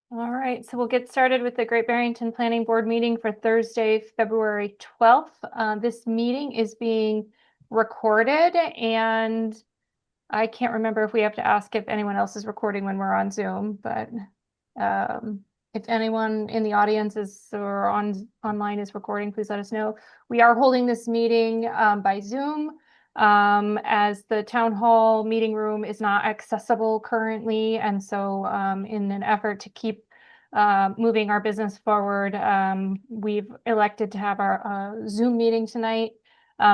All right, so we'll get started with the Great Barrington Planning Board meeting for Thursday, February 12th. This meeting is being recorded, and I can't remember if we have to ask if anyone else is recording when we're on Zoom, but if anyone in the audience is or online is recording, please let us know. We are holding this meeting by Zoom. As the town hall meeting room is not accessible currently. And so in an effort to keep moving our business forward, we've elected to have our Zoom meeting tonight.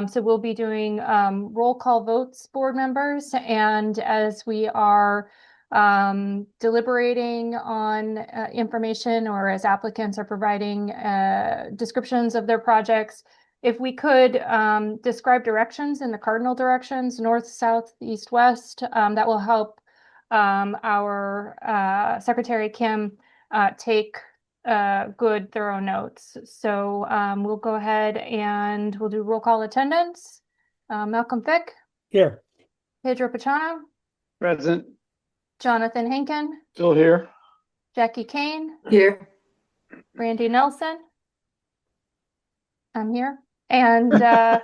So we'll be doing roll call votes, board members, and as we are deliberating on information or as applicants are providing descriptions of their projects, if we could describe directions in the cardinal directions, north, south, east, west, that will help our Secretary Kim take good, thorough notes. So we'll go ahead and we'll do roll call attendance. Malcolm Fick. Here. Pedro Pachano. Present. Jonathan Hinken. Still here. Jackie Kane. Here. Randy Nelson. I'm here. And to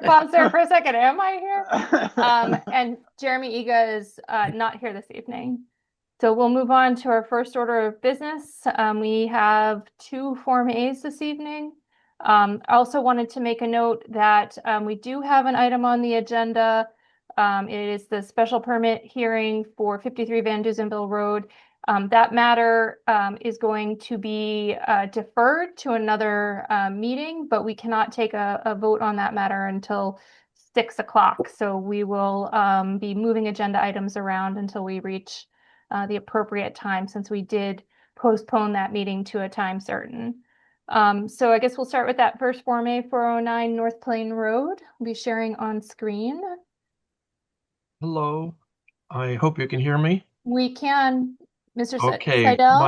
pause there for a second, am I here? And Jeremy Iga is not here this evening. So we'll move on to our first order of business. We have 2 Form As this evening. I also wanted to make a note that we do have an item on the agenda. It is the special permit hearing for 53 Van Duzenville Road. That matter is going to be deferred to another meeting, but we cannot take a vote on that matter until 6 o'clock. So we will be moving agenda items around until we reach the appropriate time, since we did postpone that meeting to a time certain. So I guess we'll start with that first Form A 409 North Plain Road. We'll be sharing on screen. Hello, I hope you can hear me. We can, Mr. Okay, Seidel.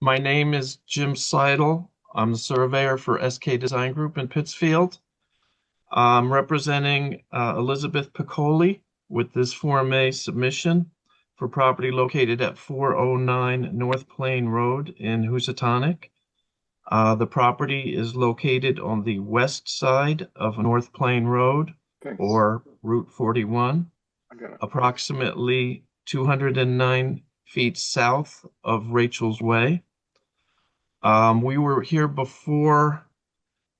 my name is Jim Seidel. I'm the surveyor for SK Design Group in Pittsfield. I'm representing Elizabeth Piccoli with this Form A submission for property located at 409 North Plain Road in Housatonic. The property is located on the west side of North Plain Road, or Route 41, approximately 209 feet south of Rachel's Way. We were here before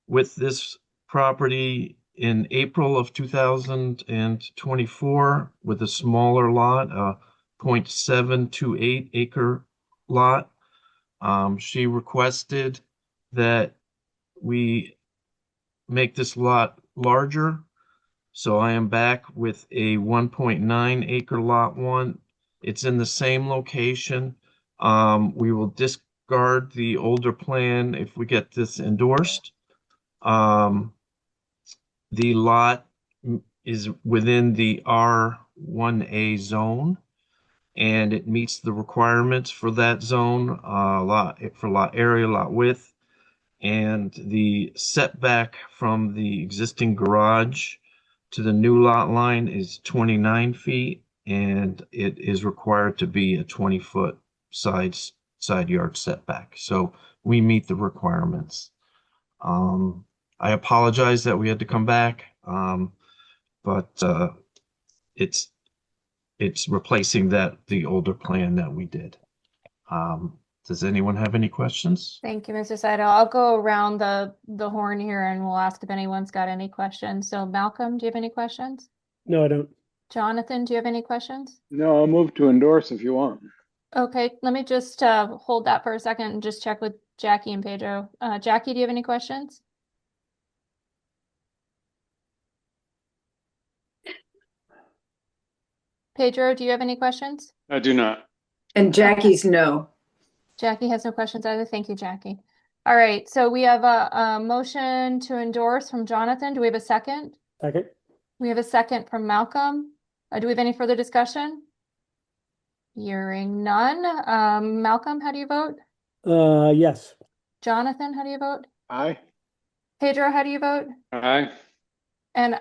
with this property in April of 2024 with a smaller lot, a 0.728 acre lot. She requested that we make this lot larger. So I am back with a 1.9 acre lot 1. It's in the same location. We will discard the older plan if we get this endorsed. The lot is within the R1A zone, and it meets the requirements for that zone, lot area, lot width, and the setback from the existing garage to the new lot line is 29 feet, and it is required to be a 20-foot side yard setback. So we meet the requirements. I apologize that we had to come back, but it's replacing the older plan that we did. Does anyone have any questions? Thank you, Mr. Seidel. I'll go around the horn here and we'll ask if anyone's got any questions. So Malcolm, do you have any questions? No, I don't. Jonathan, do you have any questions? No, I'll move to endorse if you want. Okay, let me just hold that for a second and just check with Jackie and Pedro. Jackie, do you have any questions? Pedro, do you have any questions? I do not. And Jackie's no. Jackie has no questions either. Thank you, Jackie. All right, so we have a motion to endorse from Jonathan. Do we have a second? Second. We have a second from Malcolm. Do we have any further discussion? Hearing none. Malcolm, how do you vote? Yes. Jonathan, how do you vote? Aye. Pedro, how do you vote? Aye. And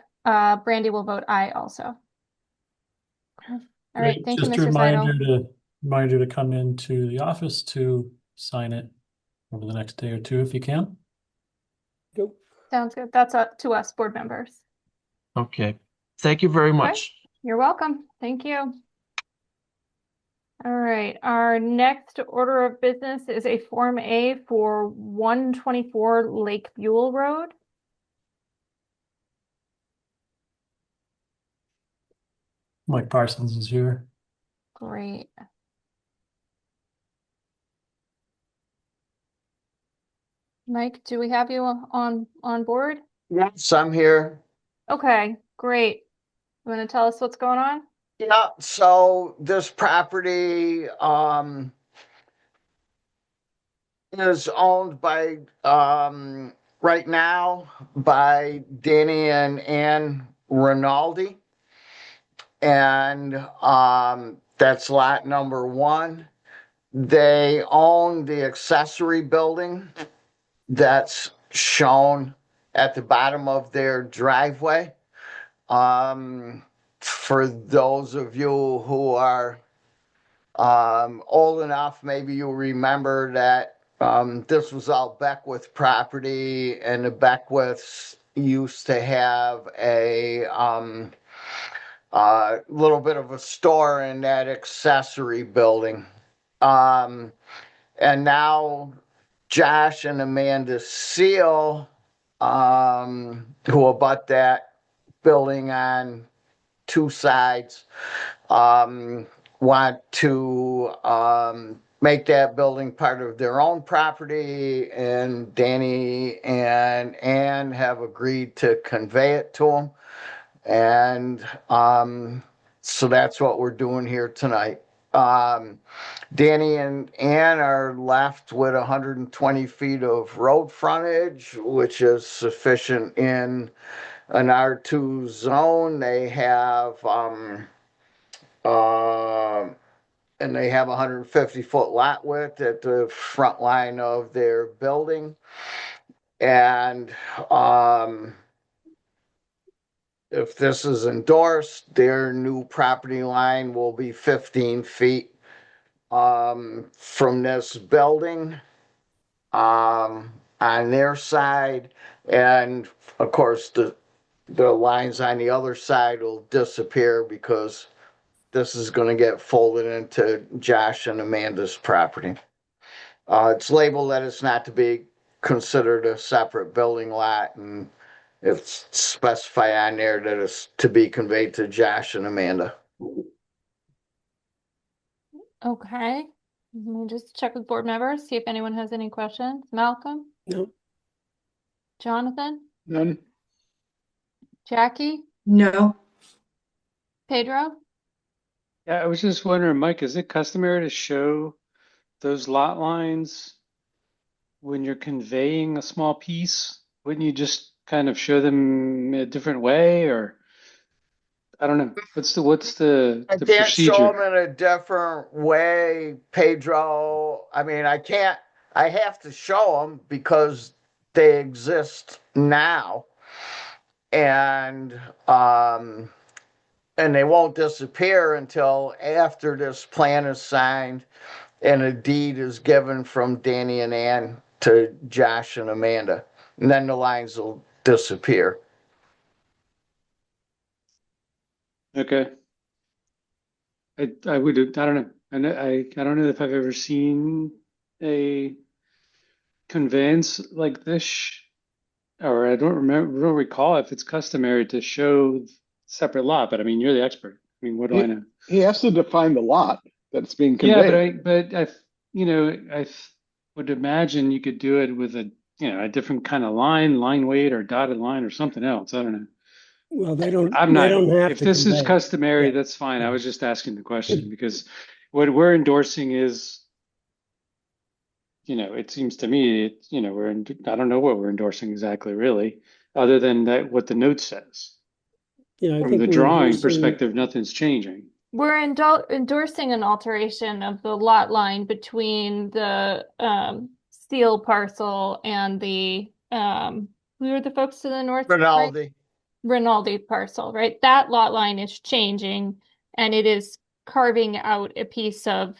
Brandy will vote aye also. All right, thank you, Just a Mr. Seidel. reminder remind you to come into the office to sign it over the next day or two if you can. Go. Sounds good. That's up to us, board members. Okay. Thank you very much. You're welcome. Thank you. All right, our next order of business is a Form A for 124 Lake Buell Road. Mike Parsons is here. Great. Mike, do we have you on board? Yes, I'm here. Okay, great. You want to tell us what's going on? Yeah, so this property is owned by right now by Danny and Ann Rinaldi. And that's lot number 1. They own the accessory building that's shown at the bottom of their driveway. For those of you who are old enough, maybe you'll remember that this was all Beckwith property, and the Beckwiths used to have a little bit of a store in that accessory building. And now Josh and Amanda Seal, who abut that building on 2 sides, want to make that building part of their own property, and Danny and Ann have agreed to convey it to them. And so that's what we're doing here tonight. Danny and Ann are left with 120 feet of road frontage, which is sufficient in an R2 zone. They have and they have 150-foot lot width at the front line of their building. And if this is endorsed, their new property line will be 15 feet from this building on their side. And of course, the lines on the other side will disappear because this is going to get folded into Josh and Amanda's property. It's labeled that it's not to be considered a separate building lot, and it's specified on there that it's to be conveyed to Josh and Amanda. Okay. Let me just check with board members, see if anyone has any questions. Malcolm? No. Jonathan? None? Jackie? No. Pedro? Yeah, I was just wondering, Mike, is it customary to show those lot lines when you're conveying a small piece? Wouldn't you just kind of show them a different way, or I don't know. What's the I can't show procedure? them in a different way, Pedro. I mean, I have to show them because they exist now. And they won't disappear until after this plan is signed and a deed is given from Danny and Ann to Josh and Amanda. And then the lines will disappear. Okay. I would, I don't know. I don't know if I've ever seen a conveyance like this, or I don't recall if it's customary to show separate lot, but I mean, you're the expert. I mean, what do I know? He has to define the lot that's being Yeah, conveyed. but I would imagine you could do it with a different kind of line weight or dotted line or something else. I don't know. Well, they don't have If to this is convey. customary, Yeah. that's fine. I was just asking the question because what we're endorsing is, it seems to me, I don't know what we're endorsing exactly, really, other than that what the note says. Yeah, I From think the we're drawing endorsing- perspective, nothing's changing. We're endorsing an alteration of the lot line between the Steel parcel and the who are the folks to the north? Right? Rinaldi. Rinaldi parcel, right? That lot line is changing, and it is carving out a piece of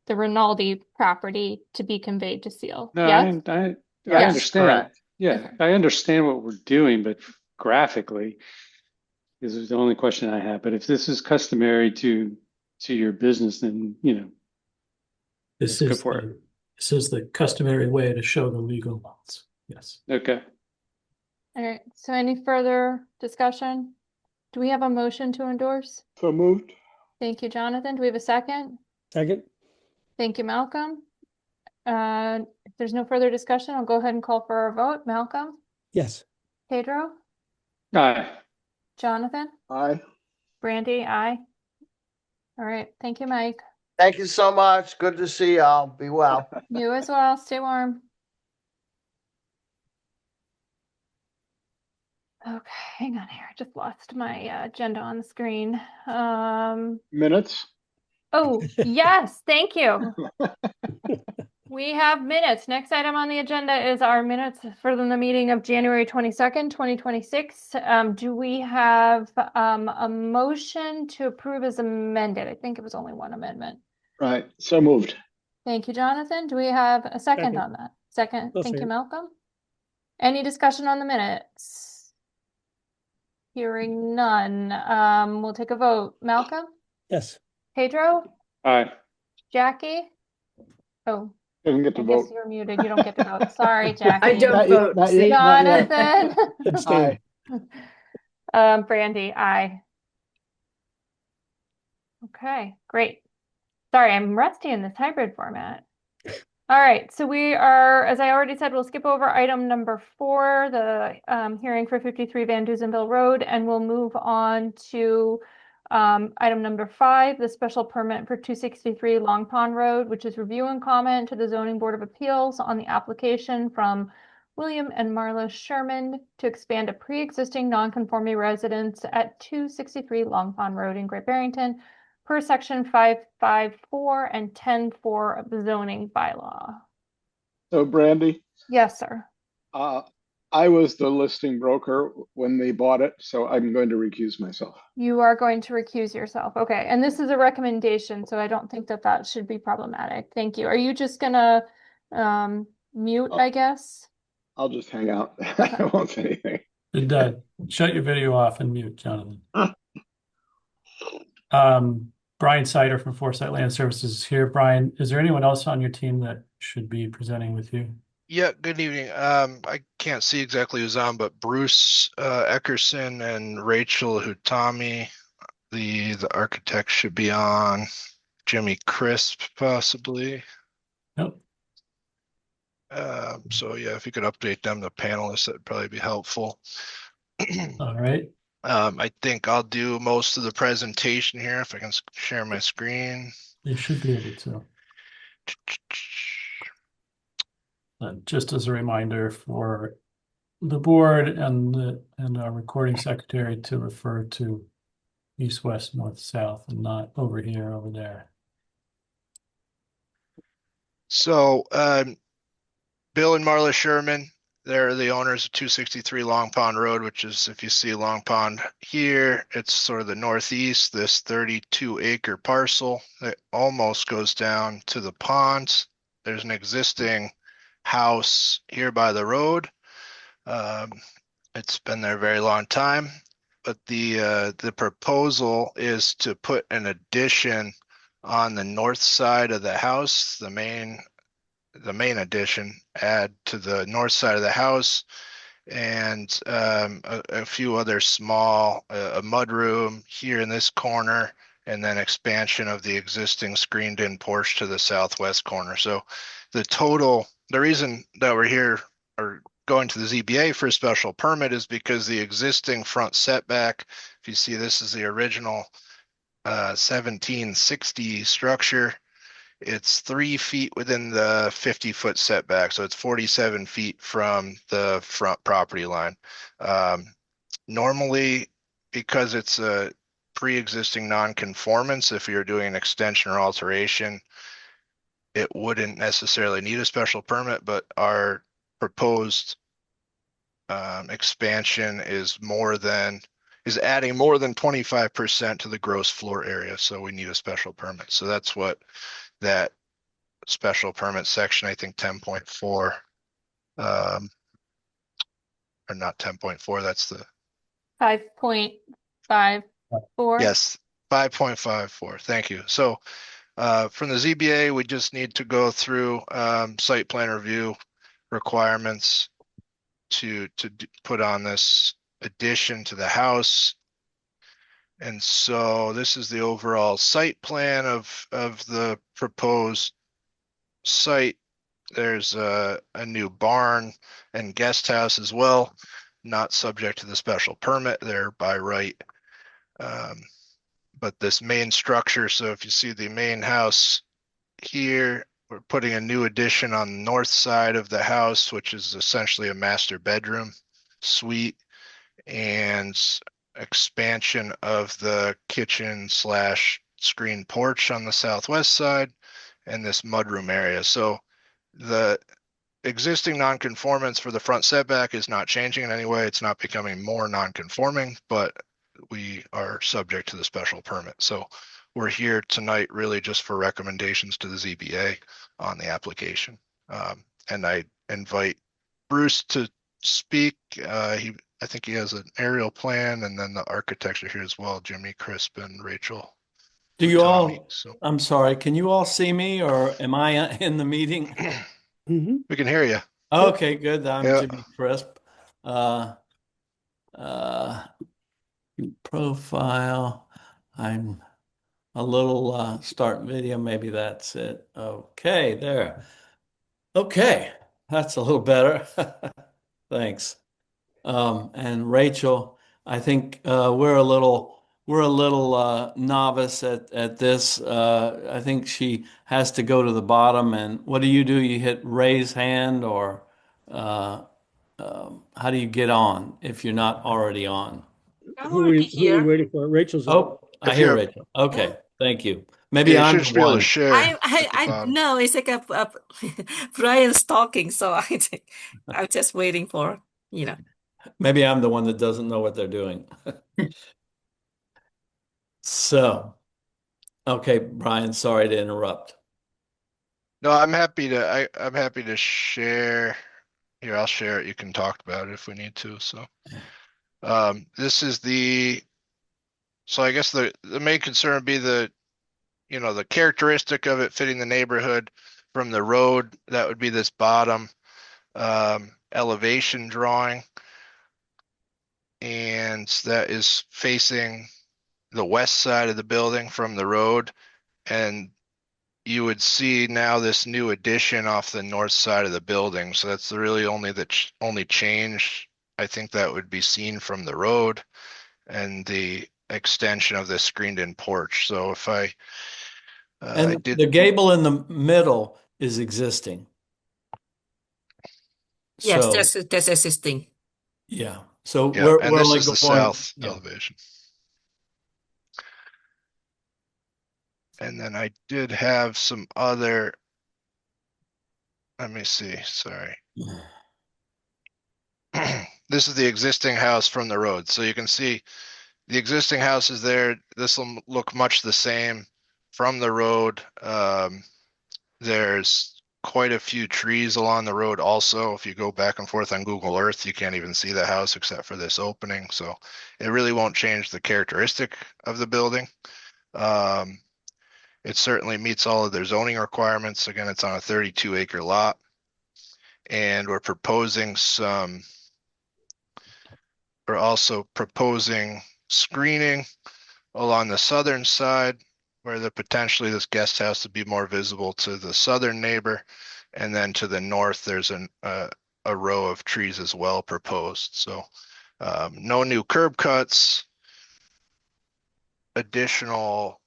the Rinaldi property to be conveyed to Seal. No, Yes? I Yes, understand. correct. Yeah, I understand what we're doing, but graphically, this is the only question I have. But if this is customary to your business, then This let's go is for it. this is the customary way to show the legal lots. Yes. Okay. All right. So any further discussion? Do we have a motion to endorse? So moved. Thank you, Jonathan. Do we have a second? Second? Thank you, Malcolm. If there's no further discussion, I'll go ahead and call for a vote. Malcolm, Yes. Pedro, Aye. Jonathan, Aye. Brandy, aye. All right. Thank you, Mike. Thank you so much. Good to see y'all. Be well. You as well. Stay warm. Okay, hang on here. I just lost my agenda on the screen. Minutes. Oh, yes, thank you. We have minutes. Next item on the agenda is our minutes for the meeting of January 22nd, 2026. Do we have a motion to approve as amended? I think it was only one amendment. Right. So moved. Thank you, Jonathan. Do we have a second Second. on that? Second. I'll Thank you, second. Malcolm. Any discussion on the minutes? Hearing none. We'll take a vote. Malcolm, Yes. Pedro, Aye. Jackie. Oh, Didn't get I to guess vote. you're muted. You don't get to vote. Sorry, Jackie. I don't Not yet, vote. not See? yet, not yet. Jonathan. Abstain. Aye. Brandy, aye. Okay, great. Sorry, I'm rusty in this hybrid format. All right, so we are, as I already said, we'll skip over item number 4, the hearing for 53 Van Duzenville Road, and we'll move on to item number 5, the special permit for 263 Long Pond Road, which is review and comment to the Zoning Board of Appeals on the application from William and Marla Sherman to expand a pre-existing non-conforming residence at 263 Long Pond Road in Great Barrington per section 554 and 10.4 of the zoning bylaw. So Brandy, Yes, sir. I was the listing broker when they bought it, so I'm going to recuse myself. You are going to recuse yourself. Okay, and this is a recommendation, so I don't think that that should be problematic. Thank you. Are you just gonna mute, I guess? I'll just hang out. I won't say anything. And shut your video off and mute, Jonathan. Brian Sider from Foresight Land Services is here. Brian, is there anyone else on your team that should be presenting with you? Yeah, good evening. I can't see exactly who's on, but Bruce Eckerson and Rachel Hutami, the architect, should be on. Jimmy Crisp, possibly. Nope. So yeah, if you could update them, the panelists, that'd probably be helpful. All right. I think I'll do most of the presentation here if I can share my screen. You should be able to. Just as a reminder for the board and our recording secretary to refer to east, west, north, south, and not over here, over there. So Bill and Marla Sherman, they're the owners of 263 Long Pond Road, which is, if you see Long Pond here, it's sort of the northeast, this 32-acre parcel that almost goes down to the ponds. There's an existing house here by the road. It's been there a very long time, but the proposal is to put an addition on the north side of the house, the main addition, add to the north side of the house, and a few other small, a mudroom here in this corner, and then expansion of the existing screened-in porch to the southwest corner. So the reason that we're here or going to the ZBA for a special permit is because the existing front setback, if you see, this is the original 1760 structure. It's 3 feet within the 50-foot setback, so it's 47 feet from the front property line. Normally, because it's a pre-existing non-conformance, if you're doing an extension or alteration, it wouldn't necessarily need a special permit, but our proposed expansion is adding more than 25% to the gross floor area, so we need a special permit. So that's what that special permit section, I think 10.4. Or not 10.4, that's the 5.54. yes, 5.54. Thank you. So from the ZBA, we just need to go through site plan review requirements to put on this addition to the house. And so this is the overall site plan of the proposed site. There's a new barn and guest house as well, not subject to the special permit there by right. But this main structure, so if you see the main house here, we're putting a new addition on the north side of the house, which is essentially a master bedroom suite and expansion of the kitchen / screen porch on the southwest side and this mudroom area. So the existing nonconformance for the front setback is not changing in any way. It's not becoming more nonconforming, but we are subject to the special permit. So we're here tonight really just for recommendations to the ZBA on the application. And I invite Bruce to speak. I think he has an aerial plan and then the architecture here as well, Jimmy, Crisp, and Rachel. Do you Tommy, all, so. I'm sorry, can you all see me or am I in the meeting? We can hear you. Okay, good. I'm Yeah. Jimmy Crisp. Profile. I'm a little start video. Maybe that's it. Okay, there. Okay, that's a little better. Thanks. And Rachel, I think we're a little novice at this. I think she has to go to the bottom. And what do? You hit raise hand or how do you get on if you're not already on? Who are we waiting for? Rachel's up. Oh, I If hear you're- Rachel. Okay, thank you. Maybe Yeah, you I'm should the just be able to one. share. I no, it's like a Brian's talking, so I'm just waiting for, Maybe I'm the one that doesn't know what they're doing. So, okay, Brian, sorry to interrupt. No, I'm happy to share. Here, I'll share it. You can talk about it if we need to. So, this is so I guess the main concern would be the characteristic of it fitting the neighborhood from the road. That would be this bottom elevation drawing. And that is facing the west side of the building from the road. And you would see now this new addition off the north side of the building. So that's really only only change. I think that would be seen from the road and the extension of the screened in porch. So if And the gable in the middle is existing. yes, So, that's existing. yeah. So yeah, we're and this like is the going, south yeah. elevation. And then I did have some other, let me see, sorry. This is the existing house from the road. So you can see the existing house is there. This will look much the same from the road. There's quite a few trees along the road also. If you go back and forth on Google Earth, you can't even see the house except for this opening. So it really won't change the characteristic of the building. It certainly meets all of their zoning requirements. Again, it's on a 32-acre lot. And we're also proposing screening along the southern side where potentially this guest house would be more visible to the southern neighbor. And then to the north, there's a row of trees as well proposed. So no new curb cuts, additional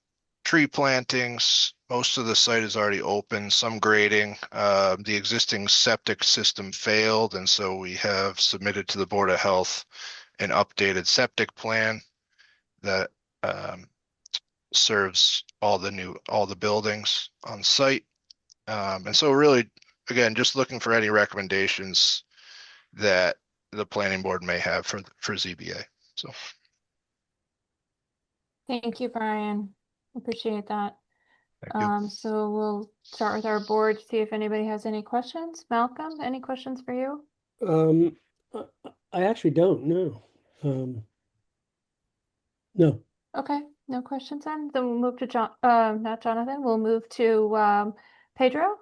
tree plantings. Most of the site is already open, some grading. The existing septic system failed, and so we have submitted to the Board of Health an updated septic plan that serves all the buildings on site. And so really, again, just looking for any recommendations that the planning board may have for ZBA. So. Thank you, Brian. Appreciate that. Thank you. So we'll start with our board, see if anybody has any questions. Malcolm, any questions for you? I actually don't know. No. Okay, no questions then. Then we'll move to not Jonathan, we'll move to Pedro.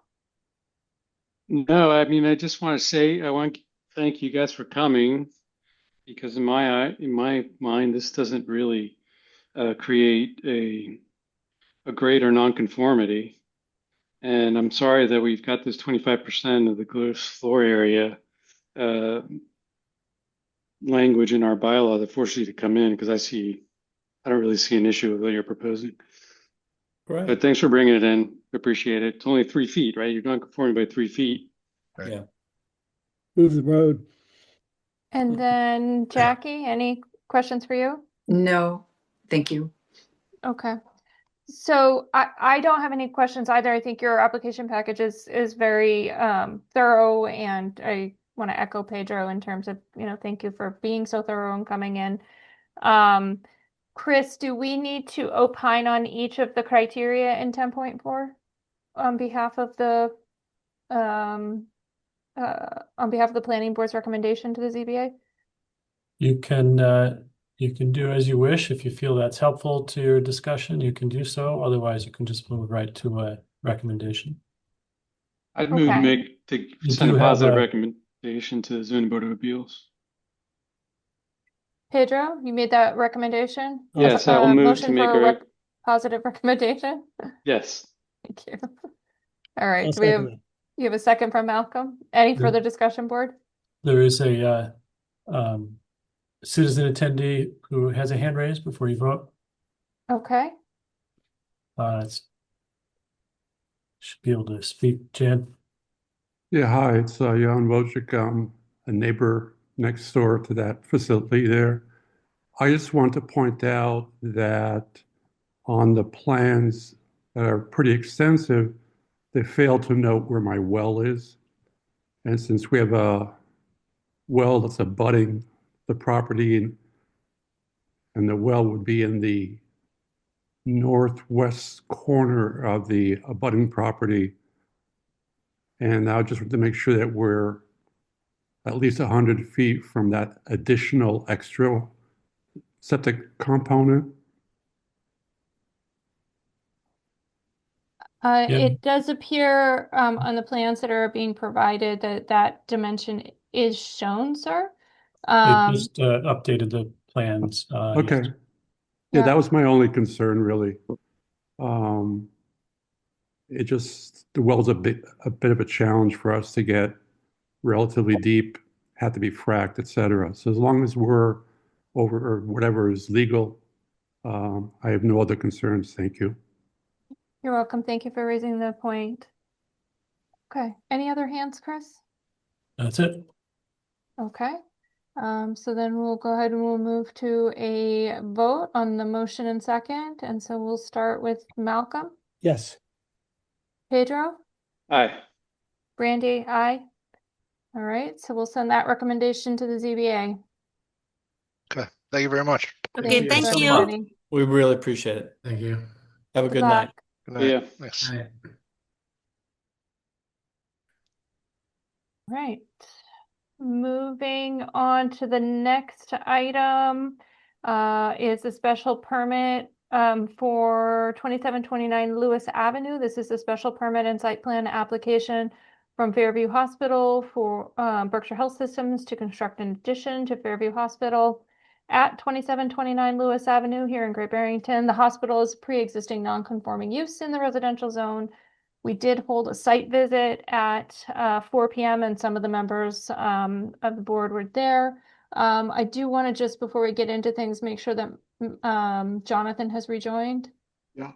No, I mean, I just want to say, I want to thank you guys for coming because in my mind, this doesn't really create a greater nonconformity. And I'm sorry that we've got this 25% of the gross floor area uh, language in our bylaw that forces you to come in because I don't really see an issue with what you're proposing. Right. But thanks for bringing it in. Appreciate it. It's only 3 feet, right? You're non-conforming by 3 feet. Right. Yeah. Move the road. And then Jackie, any questions for you? No, thank you. Okay. So I don't have any questions either. I think your application package is very thorough, and I want to echo Pedro in terms of, thank you for being so thorough and coming in. Chris, do we need to opine on each of the criteria in 10.4 on behalf of the planning board's recommendation to the ZBA? You can do as you wish. If you feel that's helpful to your discussion, you can do so. Otherwise, you can just move right to a recommendation. I'd move Okay. to You send do a have positive a- recommendation to the zoning board of appeals. Pedro, you made that recommendation? Yes, I will move to Motion make for a positive recommendation? yes. Thank you. All right, I'll do we have, second it. you have a second from Malcolm? Any Yeah. further discussion, board? There is a citizen attendee who has a hand raised before you vote. Okay, Should be able to speak, Jan. Yeah, hi, it's Jan Wojcik. I'm a neighbor next door to that facility there. I just want to point out that on the plans that are pretty extensive, they fail to note where my well is. And since we have a well that's abutting the property, and the well would be in the northwest corner of the abutting property, and I just want to make sure that we're at least 100 feet from that additional extra septic component. it does appear on the plans that are being provided that that dimension is shown, sir. They just updated the plans. Okay. Yes. Yeah, that was my only concern, really. The well's a bit of a challenge for us to get relatively deep, had to be fracked, et cetera. So as long as we're over or whatever is legal, I have no other concerns. Thank you. You're welcome. Thank you for raising the point. Okay, any other hands, Chris? That's it. Okay, so then we'll go ahead and we'll move to a vote on the motion and second. And so we'll start with Malcolm. Yes. Pedro? Aye. Brandy, aye. All right, so we'll send that recommendation to the ZBA. Okay. Thank you very much. Okay, you, thank you. everybody. We really appreciate it. Thank you. Have a Good good night. luck. Good night. Yeah. Thanks. Right. Moving on to the next item is a special permit for 2729 Lewis Avenue. This is a special permit and site plan application from Fairview Hospital for Berkshire Health Systems to construct an addition to Fairview Hospital at 2729 Lewis Avenue here in Great Barrington. The hospital is pre-existing non-conforming use in the residential zone. We did hold a site visit at 4 p.m. and some of the members of the board were there. I do want to just, before we get into things, make sure that Jonathan has rejoined. Yeah.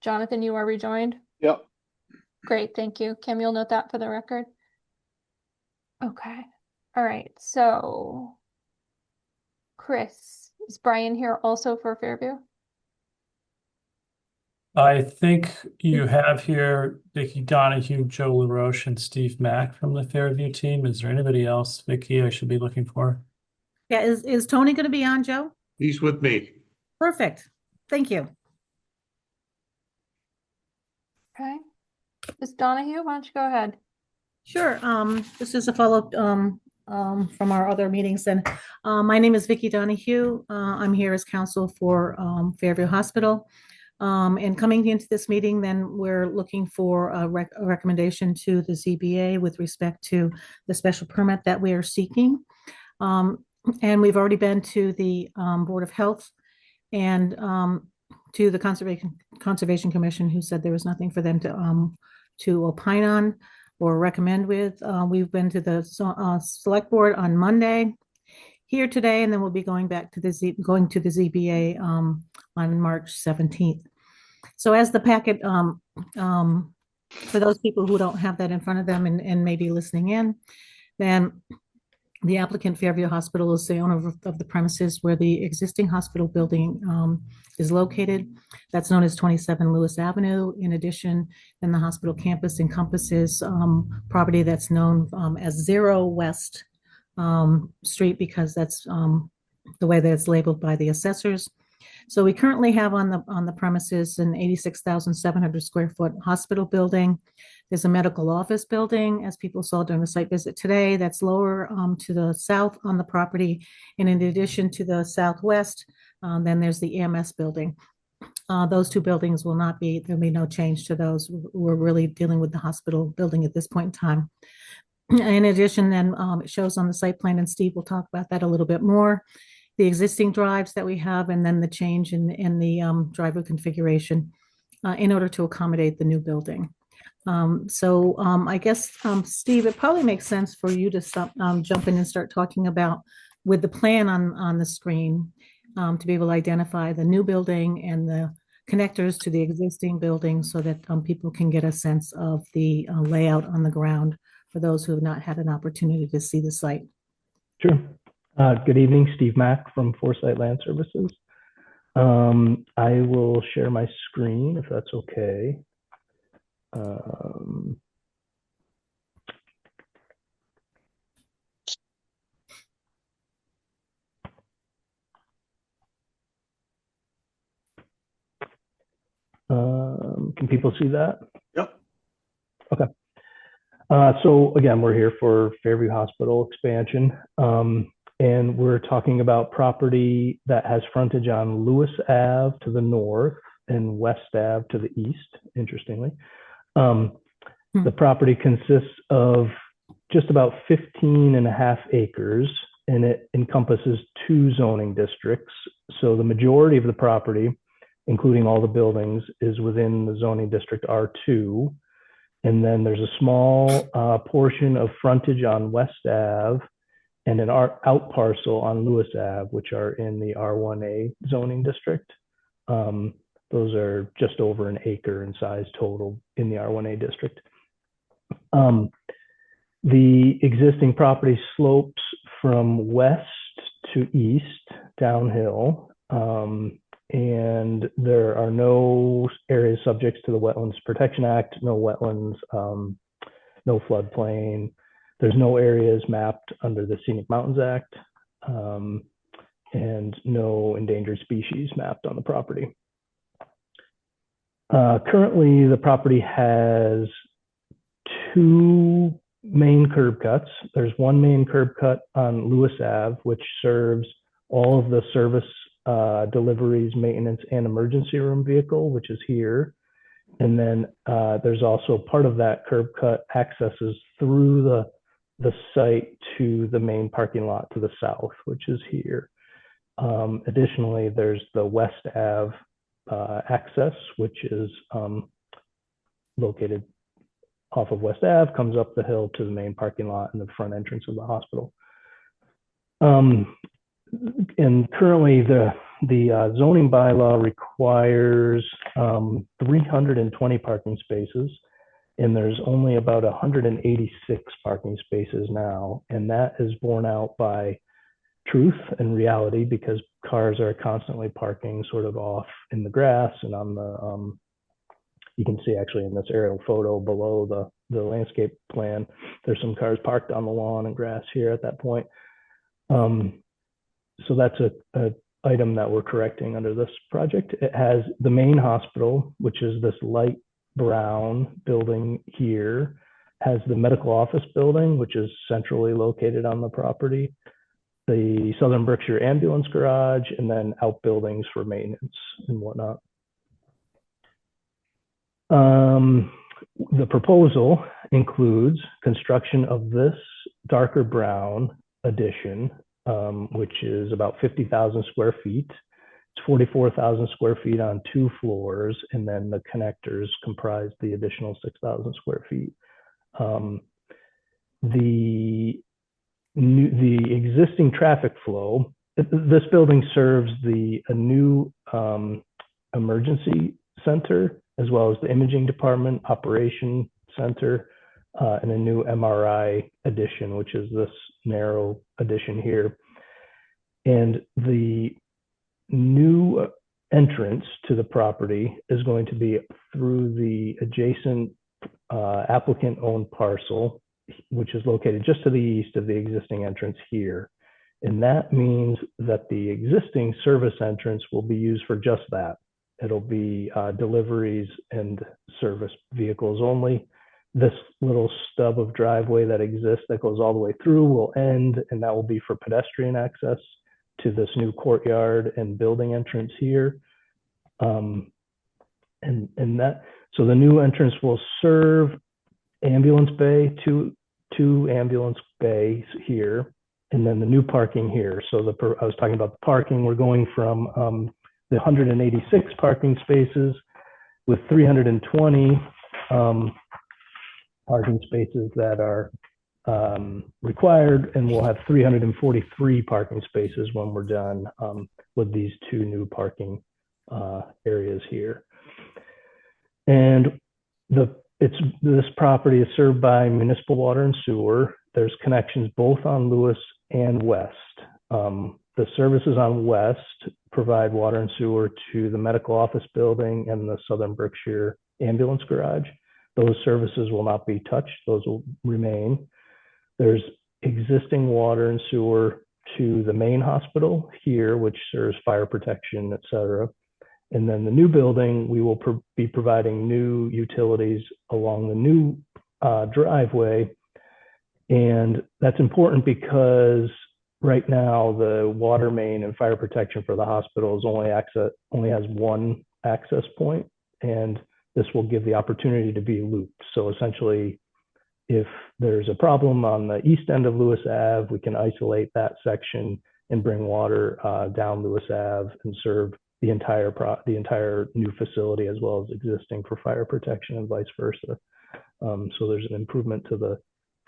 Jonathan, you are rejoined? Yep. Great, thank you. Kim, you'll note that for the record. Okay, all right, so Chris, is Brian here also for Fairview? I think you have here Vicky Donahue, Joe LaRoche, and Steve Mack from the Fairview team. Is there anybody else, Vicky, I should be looking for? Yeah, is Tony going to be on, Joe? He's with me. Perfect. Thank you. Okay. Ms. Donahue, why don't you go ahead? Sure. This is a follow-up from our other meetings. And my name is Vicki Donahue. I'm here as counsel for Fairview Hospital. And coming into this meeting, then we're looking for a recommendation to the ZBA with respect to the special permit that we are seeking. And we've already been to the Board of Health and to the Conservation Commission, who said there was nothing for them to opine on or recommend with. We've been to the Select Board on Monday, here today, and then we'll be going back to the ZBA on March 17th. So as the packet, for those people who don't have that in front of them and maybe listening in, then the applicant, Fairview Hospital, is the owner of the premises where the existing hospital building is located. That's known as 27 Lewis Avenue. In addition, then the hospital campus encompasses property that's known as 0 West Street, because that's the way that it's labeled by the assessors. So we currently have on the premises an 86,700 square foot hospital building. There's a medical office building, as people saw during the site visit today, that's lower to the south on the property. And in addition to the southwest, then there's the EMS building. Those two buildings there'll be no change to those. We're really dealing with the hospital building at this point in time. In addition, then it shows on the site plan, and Steve will talk about that a little bit more, the existing drives that we have, and then the change in the driveway configuration in order to accommodate the new building. I guess, Steve, it probably makes sense for you to jump in and start talking about, with the plan on the screen, to be able to identify the new building and the connectors to the existing building, so that people can get a sense of the layout on the ground for those who have not had an opportunity to see the site. Sure. Good evening, Steve Mack from Foresight Land Services. I will share my screen if that's okay. Can people see that? Yep. Okay. So again, we're here for Fairview Hospital expansion. And we're talking about property that has frontage on Lewis Ave to the north and West Ave to the east, interestingly. The property consists of just about 15.5 acres, and it encompasses 2 zoning districts. So the majority of the property, including all the buildings, is within the zoning district R2. And then there's a small portion of frontage on West Ave and an out parcel on Lewis Ave, which are in the R1A zoning district. Those are just over an acre in size total in the R1A district. The existing property slopes from west to east downhill, and there are no areas subject to the Wetlands Protection Act, no wetlands, no floodplain. There's no areas mapped under the Scenic Mountains Act, and no endangered species mapped on the property. Currently, the property has 2 main curb cuts. There's one main curb cut on Lewis Ave, which serves all of the service deliveries, maintenance, and emergency room vehicle, which is here. And then there's also part of that curb cut accesses through the site to the main parking lot to the south, which is here. Additionally, there's the West Ave access, which is located off of West Ave, comes up the hill to the main parking lot and the front entrance of the hospital. And currently the zoning bylaw requires 320 parking spaces, and there's only about 186 parking spaces now. And that is borne out by truth and reality, because cars are constantly parking sort of off in the grass and on the, you can see actually in this aerial photo below the landscape plan, there's some cars parked on the lawn and grass here at that point. So that's a item that we're correcting under this project. It has the main hospital, which is this light brown building here has the medical office building, which is centrally located on the property, the Southern Berkshire ambulance garage, and then outbuildings for maintenance and whatnot. The proposal includes construction of this darker brown addition, which is about 50,000 square feet. It's 44,000 square feet on 2 floors, and then the connectors comprise the additional 6,000 square feet. The existing traffic flow, this building serves a new emergency center, as well as the imaging department, operation center, and a new MRI addition, which is this narrow addition here. And the new entrance to the property is going to be through the adjacent applicant-owned parcel, which is located just to the east of the existing entrance here. And that means that the existing service entrance will be used for just that. It'll be deliveries and service vehicles only. This little stub of driveway that exists that goes all the way through will end, and that will be for pedestrian access to this new courtyard and building entrance here. So the new entrance will serve ambulance bay, two ambulance bays here, and then the new parking here. So I was talking about the parking. We're going from the 186 parking spaces with 320 parking spaces that are required, and we'll have 343 parking spaces when we're done with these 2 new parking areas here. And this property is served by municipal water and sewer. There's connections both on Lewis and West. The services on West provide water and sewer to the medical office building and the Southern Berkshire ambulance garage. Those services will not be touched. Those will remain. There's existing water and sewer to the main hospital here, which serves fire protection, et cetera. And then the new building, we will be providing new utilities along the new driveway. And that's important because right now the water main and fire protection for the hospitals only has one access point, and this will give the opportunity to be looped. So essentially, if there's a problem on the east end of Lewis Ave, we can isolate that section and bring water down Lewis Ave and serve the entire new facility as well as existing for fire protection and vice versa. So there's an improvement to the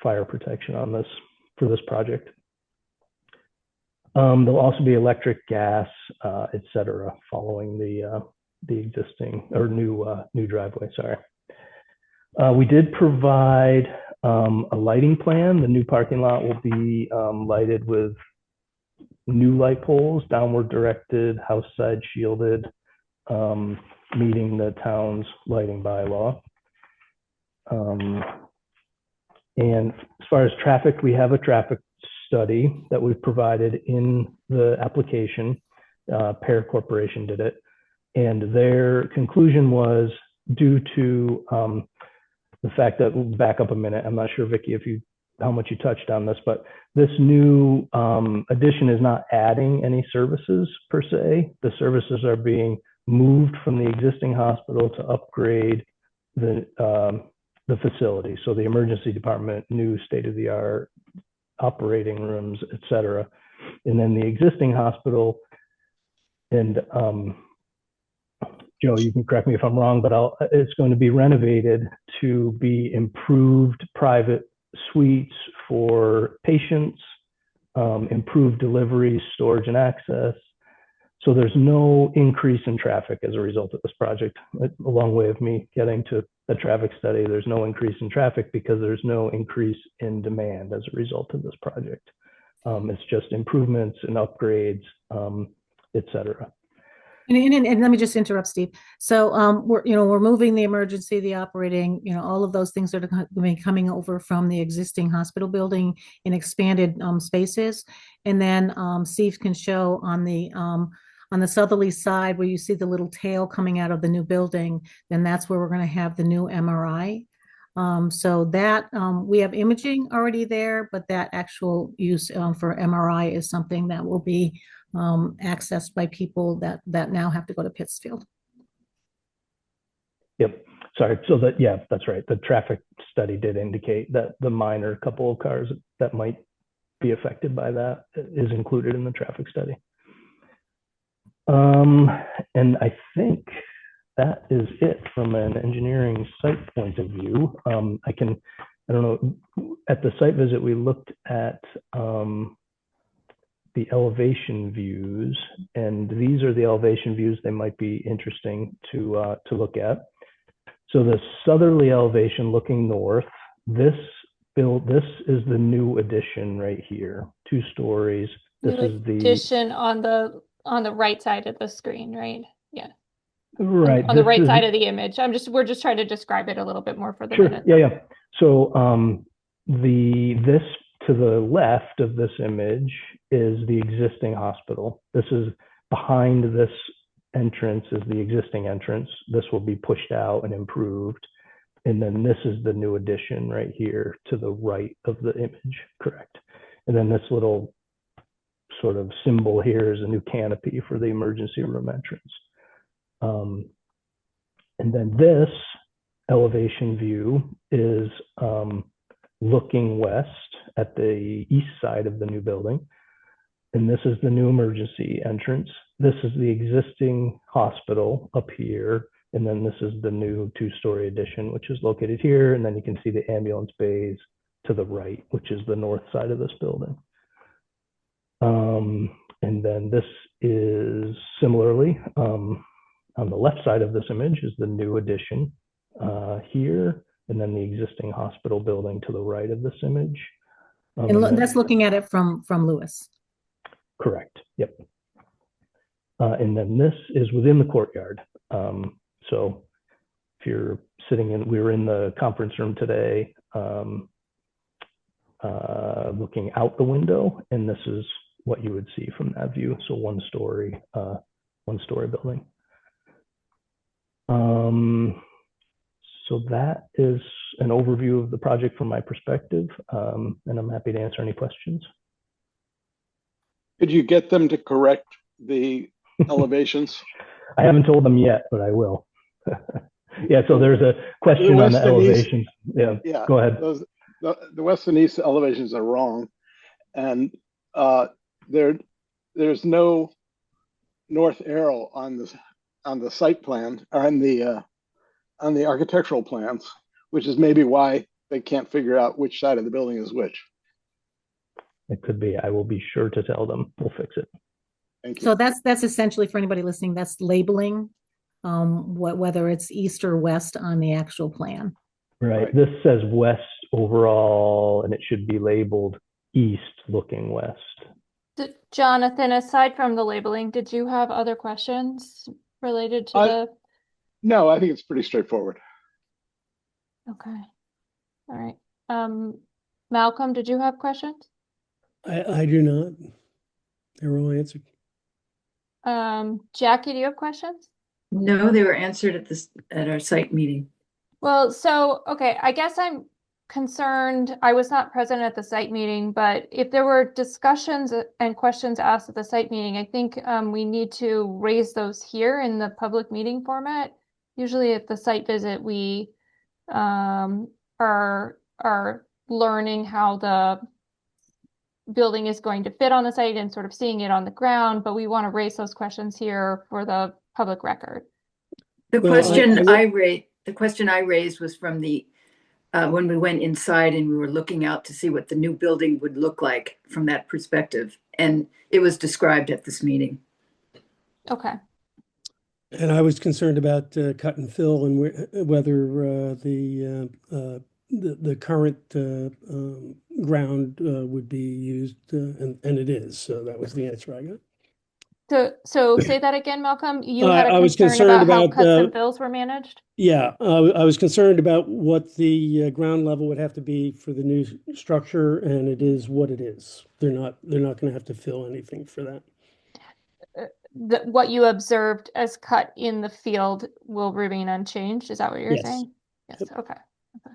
fire protection on this for this project. There'll also be electric, gas, et cetera, following the existing or new driveway. Sorry. We did provide a lighting plan. The new parking lot will be lighted with new light poles, downward directed, house side shielded, meeting the town's lighting bylaw. And as far as traffic, we have a traffic study that we've provided in the application. Pear Corporation did it. And their conclusion was due to the fact that, we'll back up a minute, I'm not sure, Vicki, how much you touched on this, but this new addition is not adding any services per se. The services are being moved from the existing hospital to upgrade the facility. So the emergency department, new state-of-the-art operating rooms, et cetera. And then the existing hospital, and Joe, you can correct me if I'm wrong, but it's going to be renovated to be improved private suites for patients, improved deliveries, storage, and access. So there's no increase in traffic as a result of this project. A long way of me getting to the traffic study. There's no increase in traffic because there's no increase in demand as a result of this project. It's just improvements and upgrades, et cetera. And let me just interrupt, Steve. So we're moving the emergency, the operating, all of those things that are going to be coming over from the existing hospital building in expanded spaces. And then Steve can show on on the southerly side where you see the little tail coming out of the new building, then that's where we're going to have the new MRI. So that we have imaging already there, but that actual use for MRI is something that will be accessed by people that now have to go to Pittsfield. Yep. Sorry. So that, yeah, that's right. The traffic study did indicate that the minor couple of cars that might be affected by that is included in the traffic study. And I think that is it from an engineering site point of view. I don't know, at the site visit, we looked at the elevation views, and these are the elevation views. They might be interesting to look at. So the southerly elevation looking north, this is the new addition right here, 2 stories. This New is the addition on the right side of the screen, right? Yeah. right On the right side of the image. We're just trying to describe it a little bit more for the sure. minute. Yeah. So this to the left of this image is the existing hospital. This is behind this entrance is the existing entrance. This will be pushed out and improved. And then this is the new addition right here to the right of the image, correct? And then this little sort of symbol here is a new canopy for the emergency room entrance. And then this elevation view is looking west at the east side of the new building. And this is the new emergency entrance. This is the existing hospital up here. And then this is the new 2-story addition, which is located here. And then you can see the ambulance bays to the right, which is the north side of this building. And then this is similarly on the left side of this image is the new addition here, and then the existing hospital building to the right of this image. And that's looking at it from Lewis. Correct. Yep. And then this is within the courtyard. So if you're sitting in, we were in the conference room today, looking out the window, and this is what you would see from that view. So 1-story building. So that is an overview of the project from my perspective, and I'm happy to answer any questions. Could you get them to correct the elevations? I haven't told them yet, but I will. Yeah, so there's a question on the elevations. Yeah, go ahead. The west and east elevations are wrong, and there's no north arrow on the site plan or on the architectural plans, which is maybe why they can't figure out which side of the building is which. It could be. I will be sure to tell them. We'll fix it. Thank you. So that's essentially, for anybody listening, that's labeling, whether it's east or west on the actual plan. Right. This says west overall, and it should be labeled east looking west. Jonathan, aside from the labeling, did you have other questions related to the? No, I think it's pretty straightforward. Okay. All right. Malcolm, did you have questions? I do not. They were all answered. Jackie, do you have questions? No, they were answered at our site meeting. Well, okay, I guess I'm concerned. I was not present at the site meeting, but if there were discussions and questions asked at the site meeting, I think we need to raise those here in the public meeting format. Usually at the site visit, we are learning how the building is going to fit on the site and sort of seeing it on the ground, but we want to raise those questions here for the public record. The question I raised was from the when we went inside and we were looking out to see what the new building would look like from that perspective, and it was described at this meeting. Okay. And I was concerned about cut and fill and whether the current ground would be used, and it is. So that was the answer I got. So say that again, Malcolm. You had I was concern concerned about how about, cuts and fills were managed? Yeah, I was concerned about what the ground level would have to be for the new structure, and it is what it is. They're not going to have to fill anything for that. what you observed as cut in the field will remain unchanged. Is that what you're Yes. saying? Yes. Okay.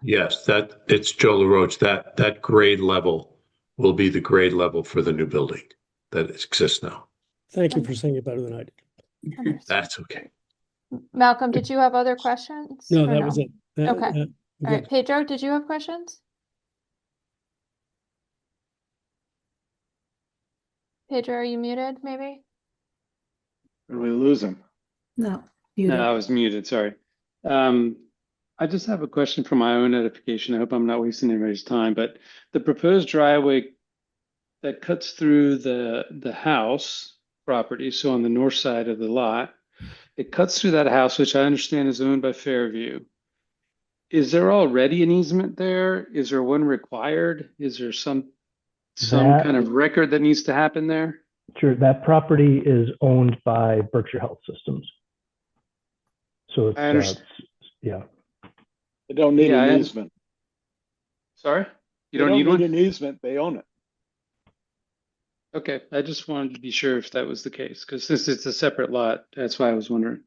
Yes, that it's Joe LaRoche. That grade level will be the grade level for the new building that exists now. Thank you for saying it better than I did. Understood. That's okay. Malcolm, did you have other questions? No, or that was it. Okay. All good. right. Pedro, did you have questions? Pedro, are you muted maybe? Did we lose him? No, No, I was muted. Sorry. I just have a question for my own edification. I hope I'm not wasting anybody's time, but the proposed driveway that cuts through the house property, so on the north side of the lot, it cuts through that house, which I understand is owned by Fairview. Is there already an easement there? Is there one required? Is there some kind of record that needs to happen there? Sure, that property is owned by Berkshire Health Systems. So I understand. yeah. They don't need an easement. Sorry? You They don't need one? an easement. They own it. Okay, I just wanted to be sure if that was the case, because since it's a separate lot, that's why I was wondering.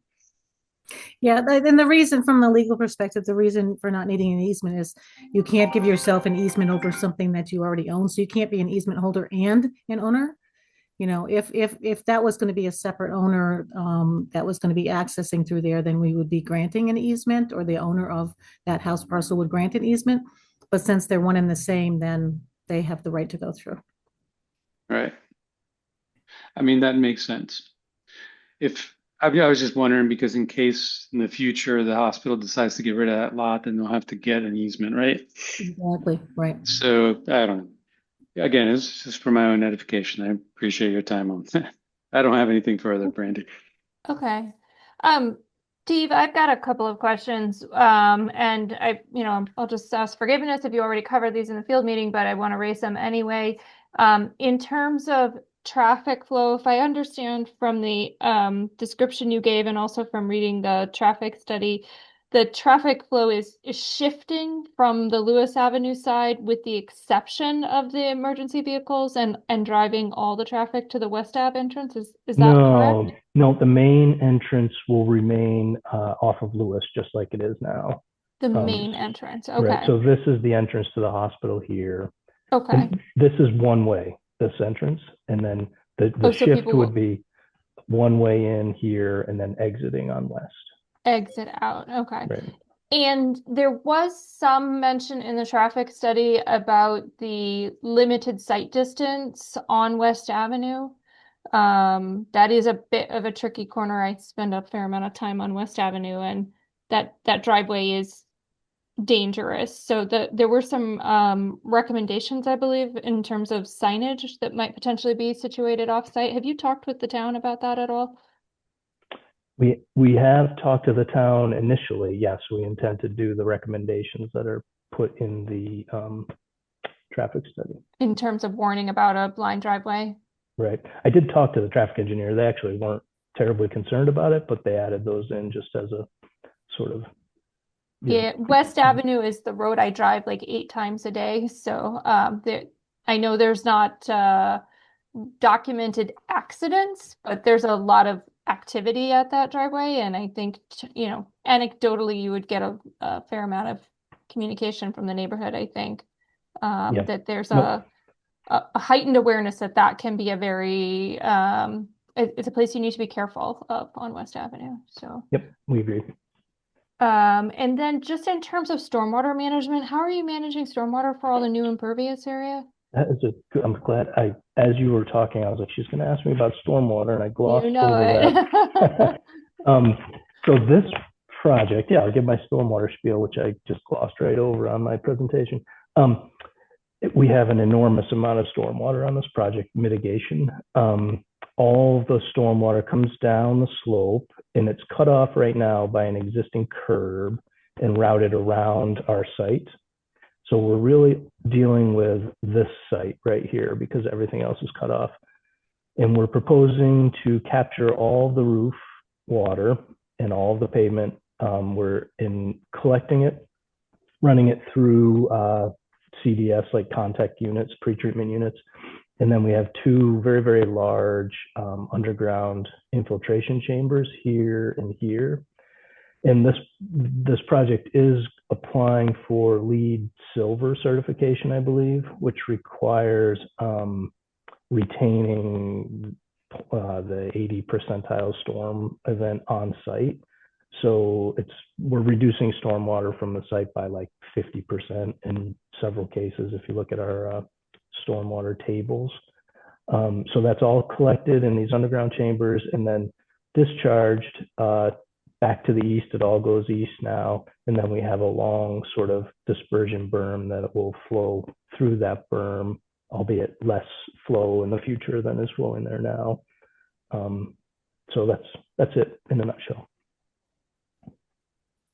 Yeah, and the reason from the legal perspective, the reason for not needing an easement is you can't give yourself an easement over something that you already own. So you can't be an easement holder and an owner. You know, if that was going to be a separate owner that was going to be accessing through there, then we would be granting an easement, or the owner of that house parcel would grant an easement. But since they're one and the same, then they have the right to go through. Right. I mean, that makes sense. I was just wondering, because in case in the future the hospital decides to get rid of that lot, then they'll have to get an easement, right? Exactly, right. So I don't know. Again, it's just for my own edification. I appreciate your time on that. I don't have anything further, Brandy. Okay. Steve, I've got a couple of questions. And I'll just ask forgiveness if you already covered these in the field meeting, but I want to raise them anyway. In terms of traffic flow, if I understand from the description you gave and also from reading the traffic study, the traffic flow is shifting from the Lewis Avenue side with the exception of the emergency vehicles and driving all the traffic to the West Ave entrance. Is that correct? No, the main entrance will remain off of Lewis, just like it is now. The main entrance, okay. Right, so this is the entrance to the hospital here. Okay. And this is one way, this entrance, and then the shift would be one way in here and then exiting on West. Exit out, okay. Right. And there was some mention in the traffic study about the limited sight distance on West Avenue. That is a bit of a tricky corner. I spend a fair amount of time on West Avenue, and that driveway is dangerous. So there were some recommendations, I believe, in terms of signage that might potentially be situated off-site. Have you talked with the town about that at all? We have talked to the town initially. Yes, we intend to do the recommendations that are put in the traffic study. In terms of warning about a blind driveway? Right. I did talk to the traffic engineer. They actually weren't terribly concerned about it, but they added those in just as a sort of. Yeah, West Avenue is the road I drive like 8 times a day. So I know there's not documented accidents, but there's a lot of activity at that driveway. And I think, anecdotally, you would get a fair amount of communication from the neighborhood, I think, that there's a heightened awareness that can be a very, it's a place you need to be careful of on West Avenue. So. Yep, we agree. And then just in terms of stormwater management, how are you managing stormwater for all the new impervious area? That is I'm glad as you were talking, I was like, she's going to ask me about stormwater, and I glossed over that. So this project, I'll give my stormwater spiel, which I just glossed right over on my presentation. We have an enormous amount of stormwater on this project mitigation. All the stormwater comes down the slope, and it's cut off right now by an existing curb and routed around our site. So we're really dealing with this site right here because everything else is cut off. And we're proposing to capture all the roof water and all the pavement. We're collecting it, running it through CDS, like contact units, pretreatment units, And then we have two very, very large underground infiltration chambers here and here. And this project is applying for LEED Silver certification, I believe, which requires retaining the 80 percentile storm event on site. So we're reducing stormwater from the site by like 50% in several cases if you look at our stormwater tables. So that's all collected in these underground chambers and then discharged back to the east. It all goes east now. And then we have a long sort of dispersion berm that will flow through that berm, albeit less flow in the future than is flowing there now. So that's it in a nutshell.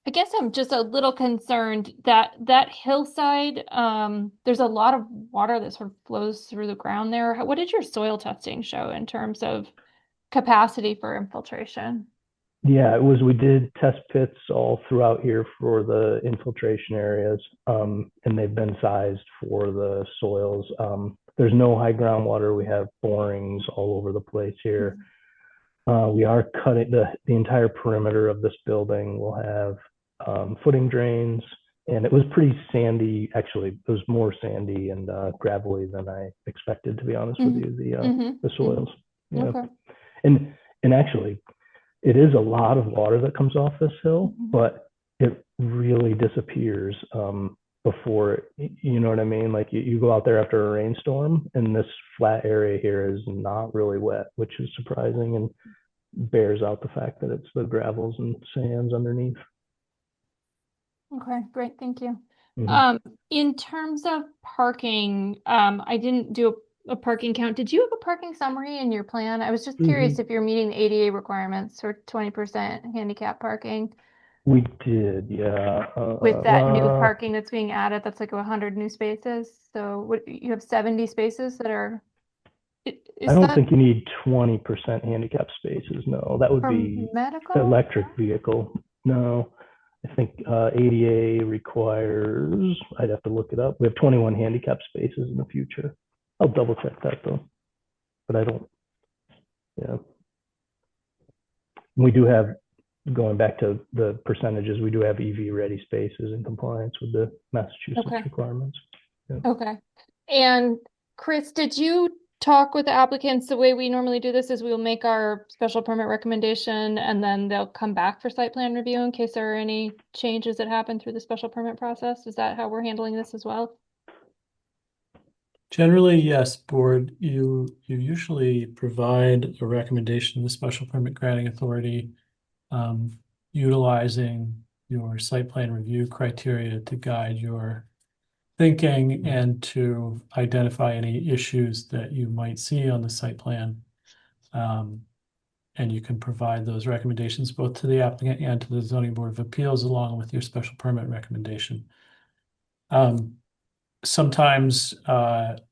I guess I'm just a little concerned that that hillside, there's a lot of water that sort of flows through the ground there. What did your soil testing show in terms of capacity for infiltration? Yeah, we did test pits all throughout here for the infiltration areas, and they've been sized for the soils. There's no high groundwater. We have borings all over the place here. We are cutting the entire perimeter of this building. We'll have footing drains, and it was pretty sandy. Actually, it was more sandy and gravelly than I expected, to be honest with you. The soils. Yeah. Okay. And actually, it is a lot of water that comes off this hill, but it really disappears before, you know what I mean? Like you go out there after a rainstorm and this flat area here is not really wet, which is surprising and bears out the fact that it's the gravels and sands underneath. Okay, great. Thank you. In terms of parking, I didn't do a parking count. Did you have a parking summary in your plan? I was just curious if you're meeting the ADA requirements for 20% handicap parking. We did, yeah. With that new parking that's being added, that's like 100 new spaces. So what, you have 70 spaces that are. I don't think you need 20% handicap spaces. No, that would be medical? Electric vehicle. No, I think ADA requires, I'd have to look it up. We have 21 handicap spaces in the future. I'll double check that though, but I don't, yeah. We do have, going back to the percentages, we do have EV ready spaces in compliance with the Massachusetts requirements. Yeah. Okay. And Chris, did you talk with the applicants? The way we normally do this is we'll make our special permit recommendation and then they'll come back for site plan review in case there are any changes that happen through the special permit process. Is that how we're handling this as well? Generally, yes, board. You usually provide a recommendation to the special permit granting authority, utilizing your site plan review criteria to guide your thinking and to identify any issues that you might see on the site plan. And you can provide those recommendations both to the applicant and to the Zoning Board of Appeals along with your special permit recommendation. Sometimes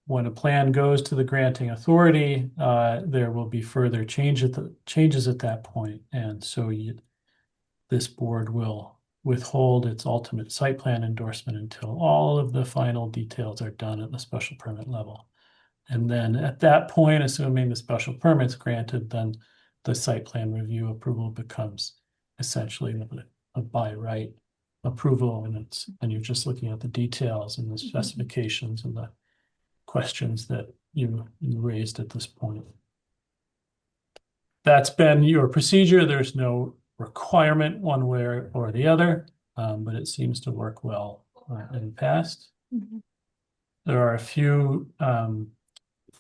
when a plan goes to the granting authority, there will be further changes at that point. And so this board will withhold its ultimate site plan endorsement until all of the final details are done at the special permit level. And then at that point, assuming the special permit's granted, then the site plan review approval becomes essentially a by right approval, and you're just looking at the details and the specifications and the questions that you raised at this point. That's been your procedure. There's no requirement one way or the other, but it seems to work well in the past. There are a few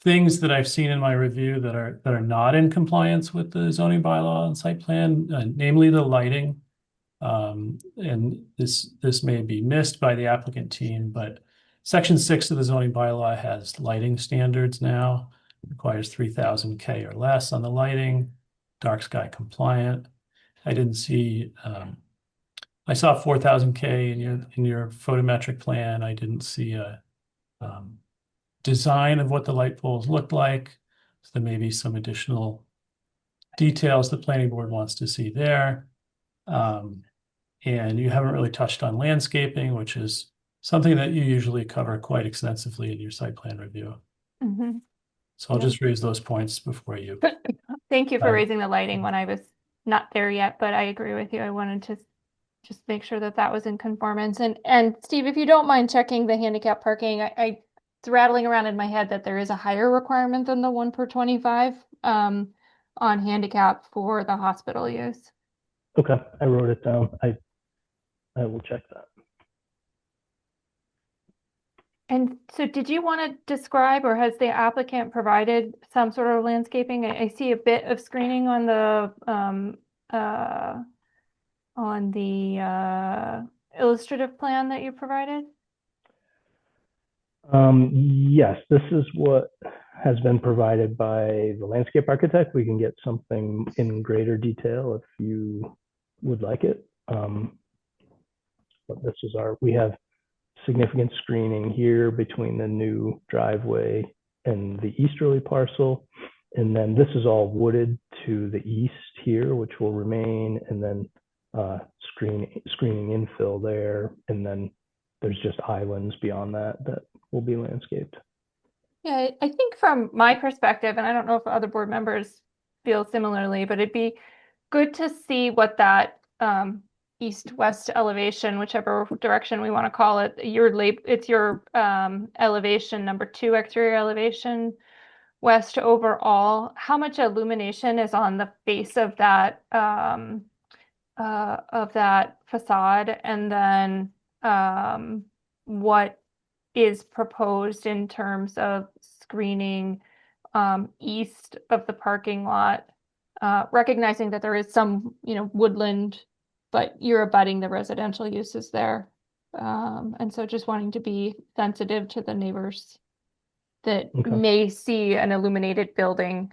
things that I've seen in my review that are not in compliance with the zoning bylaw and site plan, namely the lighting. And this may be missed by the applicant team, but Section 6 of the zoning bylaw has lighting standards now. It requires 3,000 K or less on the lighting, dark sky compliant. I didn't see. I saw 4,000 K in your photometric plan. I didn't see a design of what the light poles looked like. So there may be some additional details the planning board wants to see there. And you haven't really touched on landscaping, which is something that you usually cover quite extensively in your site plan review. So I'll Yeah. just raise those points before you. Thank you for Right. raising the lighting when I was not there yet, but I agree with you. I wanted to just make sure that that was in conformance. And Steve, if you don't mind checking the handicap parking, it's rattling around in my head that there is a higher requirement than the 1 per 25 on handicap for the hospital use. Okay, I wrote it down. I will check that. And so did you want to describe, or has the applicant provided some sort of landscaping? I see a bit of screening on the illustrative plan that you provided. Yes, this is what has been provided by the landscape architect. We can get something in greater detail if you would like it. But this is we have significant screening here between the new driveway and the easterly parcel. And then this is all wooded to the east here, which will remain, and then screening infill there. And then there's just islands beyond that will be landscaped. Yeah, I think from my perspective, and I don't know if other board members feel similarly, but it'd be good to see what that east-west elevation, whichever direction we want to call it, it's your elevation number 2, exterior elevation west overall. How much illumination is on the face of that facade, and then what is proposed in terms of screening east of the parking lot, recognizing that there is some, woodland, but you're abutting the residential uses there. And so just wanting to be sensitive to the neighbors that may see an illuminated building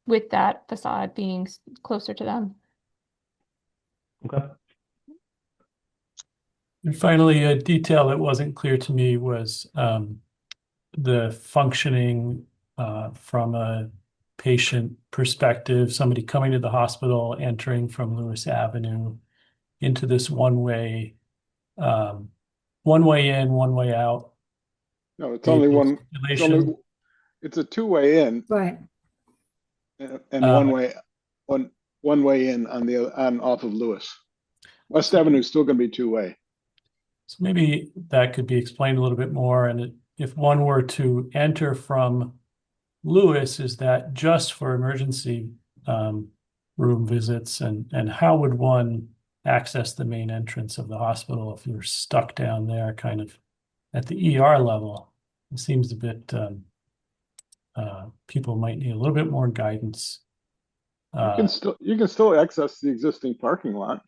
with that facade being closer to them. Okay. And finally, a detail that wasn't clear to me was the functioning from a patient perspective, somebody coming to the hospital, entering from Lewis Avenue into this one-way in, one-way out. No, it's only one. Circulation. It's a two-way in. Right. And one way in on off of Lewis. West Avenue is still going to be two-way. So maybe that could be explained a little bit more. And if one were to enter from Lewis, is that just for emergency room visits? And how would one access the main entrance of the hospital if you're stuck down there kind of at the ER level? It seems a bit, people might need a little bit more guidance. You can still access the existing parking lot.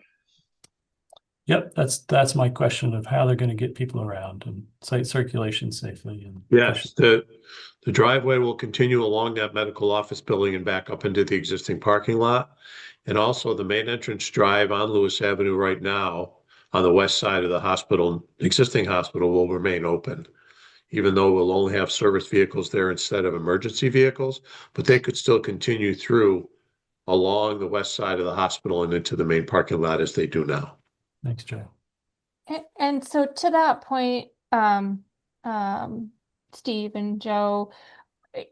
Yep, that's my question of how they're going to get people around and site circulation safely. And yes, the driveway will continue along that medical office building and back up into the existing parking lot. And also the main entrance drive on Lewis Avenue right now on the west side of the hospital, existing hospital, will remain open, even though we'll only have service vehicles there instead of emergency vehicles, but they could still continue through along the west side of the hospital and into the main parking lot as they do now. Thanks, Joe. And so to that point, Steve and Joe,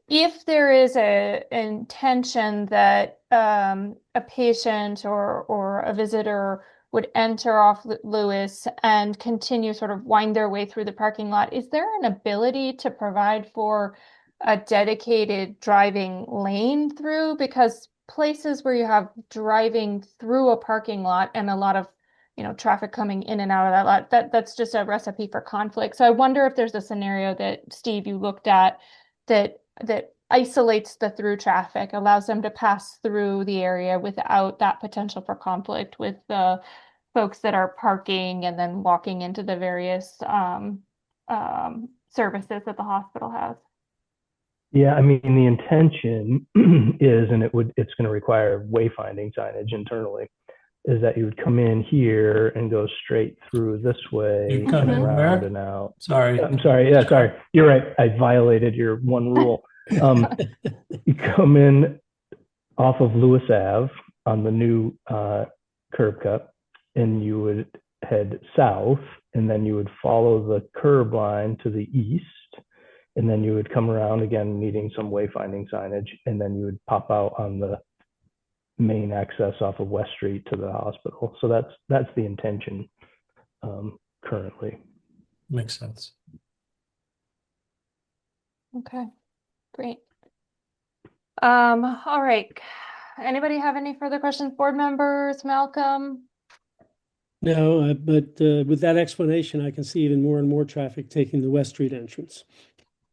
if there is an intention that a patient or a visitor would enter off Lewis and continue sort of wind their way through the parking lot, is there an ability to provide for a dedicated driving lane through? Because places where you have driving through a parking lot and a lot of traffic coming in and out of that lot, that's just a recipe for conflict. So I wonder if there's a scenario that, Steve, you looked at that isolates the through traffic, allows them to pass through the area without that potential for conflict with the folks that are parking and then walking into the various services that the hospital has. Yeah, I mean, the intention is, and it's going to require wayfinding signage internally, is that you would come in here and go straight through this way You come and in around where? and out. Sorry. I'm sorry. Yeah, sorry. You're right. I violated your one rule. You come in off of Lewis Ave on the new curb cut, and you would head south, and then you would follow the curb line to the east, and then you would come around again needing some wayfinding signage, and then you would pop out on the main access off of West Street to the hospital. So that's the intention currently. Makes sense. Okay, great. All right. Anybody have any further questions? Board members, Malcolm? No, but with that explanation, I can see even more and more traffic taking the West Street entrance.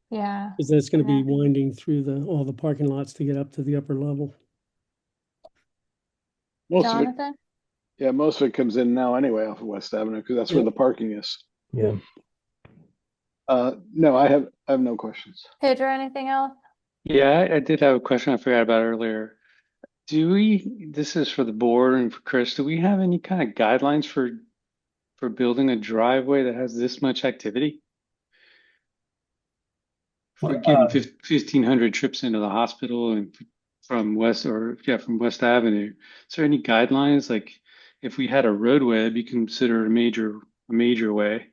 Yeah. Because that's going to be winding through all the parking lots to get up to the upper level. Most of it, Jonathan? yeah, most of it comes in now anyway off of West Avenue because that's where the parking is. Yeah. No, I have no questions. Pedro, anything else? Yeah, I did have a question I forgot about earlier. This is for the board and for Chris, do we have any kind of guidelines for building a driveway that has this much activity? For getting 1,500 trips into the hospital and from West Avenue. Is there any guidelines? Like if we had a roadway, it'd be considered a major way.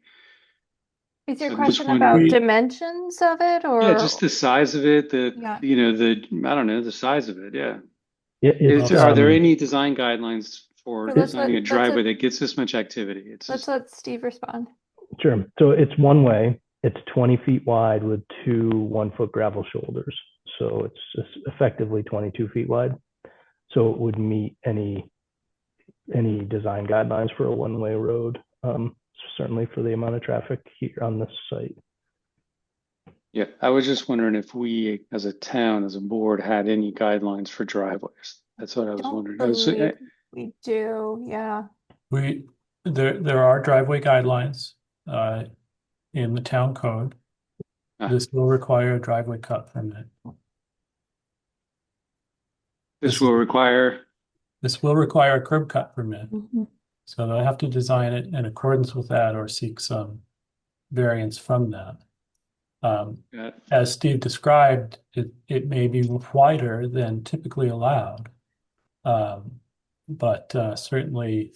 Is your So I'm just question about wondering- dimensions of it or? Yeah, just the size of it, Yeah. I don't know, the size of it, yeah. It's, Are there any design guidelines for Well, let's designing a let's driveway that gets this much activity? Let's let Steve respond. Sure. So it's one way. It's 20 feet wide with 2 1-foot gravel shoulders. So it's just effectively 22 feet wide. So it would meet any design guidelines for a one-way road, certainly for the amount of traffic here on this site. Yeah, I was just wondering if we, as a town, as a board, had any guidelines for driveways. That's what I was wondering. Believe we do, yeah. There are driveway guidelines in the town code. This will require a driveway cut permit. This will require a curb cut permit. Mhm. So they'll have to design it in accordance with that or seek some variance from that. As Steve described, it may be wider than typically allowed. But certainly,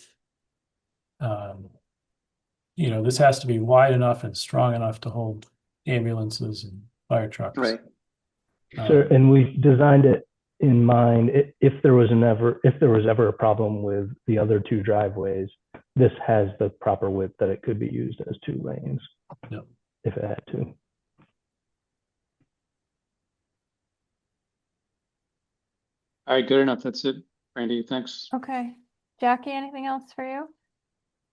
this has to be wide enough and strong enough to hold ambulances and fire trucks. Right. So, and we designed it in mind, if there was ever a problem with the other 2 driveways, this has the proper width that it could be used as 2 lanes. Yep. If it had to. All right, good enough. That's it. Randy, thanks. Okay. Jackie, anything else for you?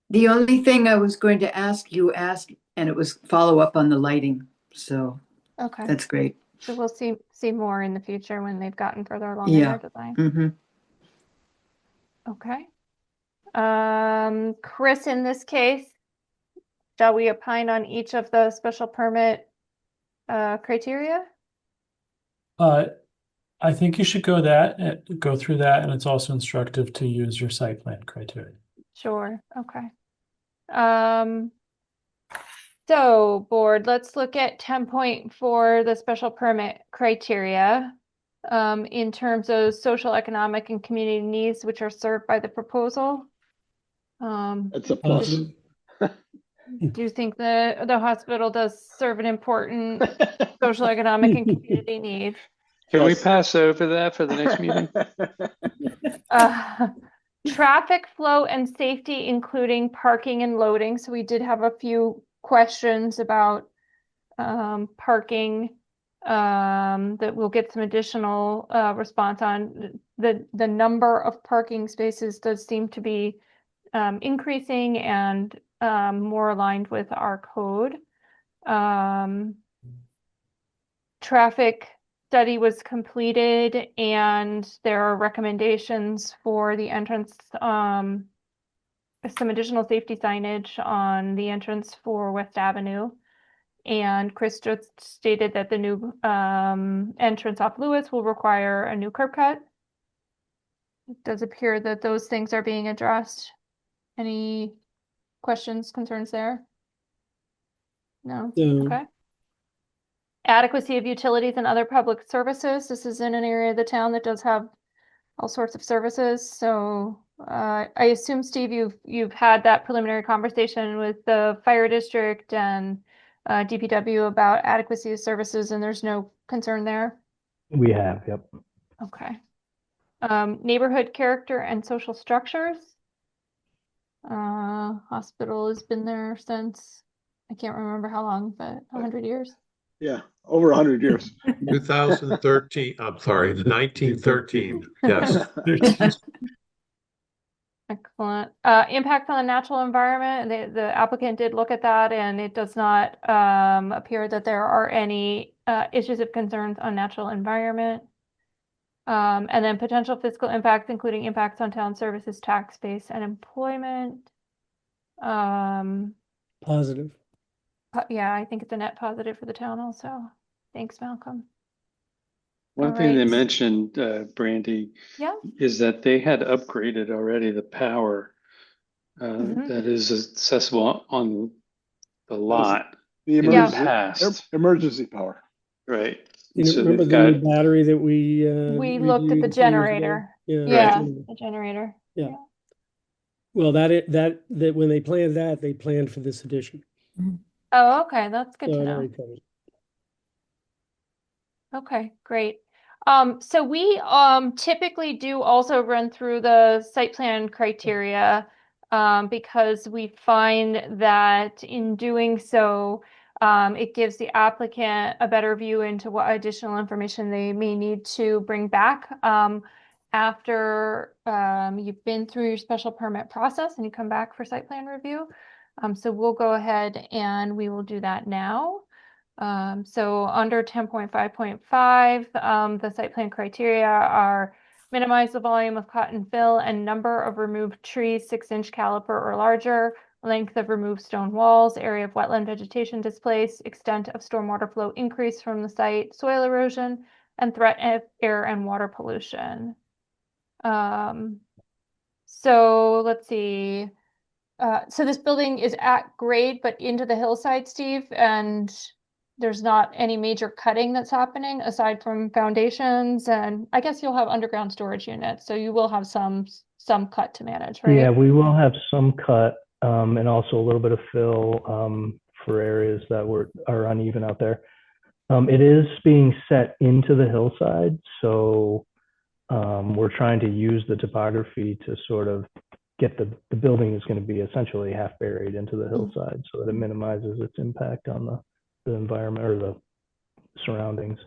The only thing I was going to ask, you asked, and it was follow up on the lighting. So Okay. that's great. So we'll see more in the future when they've gotten further along in Yeah. their design. Mm-hmm. Okay. Chris, in this case, shall we opine on each of the special permit criteria? I think you should go through that, and it's also instructive to use your site plan criteria. Sure. Okay. So board, let's look at 10.4, the special permit criteria, in terms of social, economic, and community needs, which are served by the proposal. It's a plus. Do you think the hospital does serve an important social, economic, and community need? Can we pass over that for the next meeting? Traffic flow and safety, including parking and loading. So we did have a few questions about parking that we'll get some additional response on. The number of parking spaces does seem to be increasing and more aligned with our code. Traffic study was completed and there are recommendations for the entrance, some additional safety signage on the entrance for West Avenue. And Chris just stated that the new entrance off Lewis will require a new curb cut. It does appear that those things are being addressed. Any questions, concerns there? No? No. Okay. Adequacy of utilities and other public services. This is in an area of the town that does have all sorts of services. So I assume, Steve, you've had that preliminary conversation with the fire district and DPW about adequacy of services, and there's no concern there? We have, yep. Okay. Neighborhood character and social structures. Hospital has been there since, I can't remember how long, but 100 years. Yeah, over 100 years. 2013, I'm sorry, 1913. Yes. Excellent. Impact on the natural environment. The applicant did look at that, and it does not appear that there are any issues of concerns on natural environment. And then potential fiscal impacts, including impacts on town services, tax base, and employment. Positive. Yeah, I think it's a net positive for the town also. Thanks, Malcolm. One All thing they right. mentioned, Brandy, Yeah. is that they had upgraded already the power that is accessible on the lot The in the emergency, past. emergency power. Right. You So remember they've the new got, battery that we We looked at the reviewed 2 years ago? generator. Yeah. Yeah, Right. the generator. Yeah. Well, that when they planned that, they planned for this addition. Oh, okay. That's good So to it know. already covered it. Okay, great. So we typically do also run through the site plan criteria because we find that in doing so, it gives the applicant a better view into what additional information they may need to bring back after you've been through your special permit process and you come back for site plan review. So we'll go ahead and we will do that now. So under 10.5.5, the site plan criteria are minimize the volume of cotton fill and number of removed trees, 6-inch caliper or larger, length of removed stone walls, area of wetland vegetation displaced, extent of stormwater flow increase from the site, soil erosion, and threat of air and water pollution. So let's see. So this building is at grade, but into the hillside, Steve, and there's not any major cutting that's happening aside from foundations, and I guess you'll have underground storage units, so you will have some cut to manage, right? Yeah, we will have some cut and also a little bit of fill for areas that are uneven out there. It is being set into the hillside, so we're trying to use the topography to sort of get the building is going to be essentially half buried into the hillside so that it minimizes its impact on the environment or the surroundings.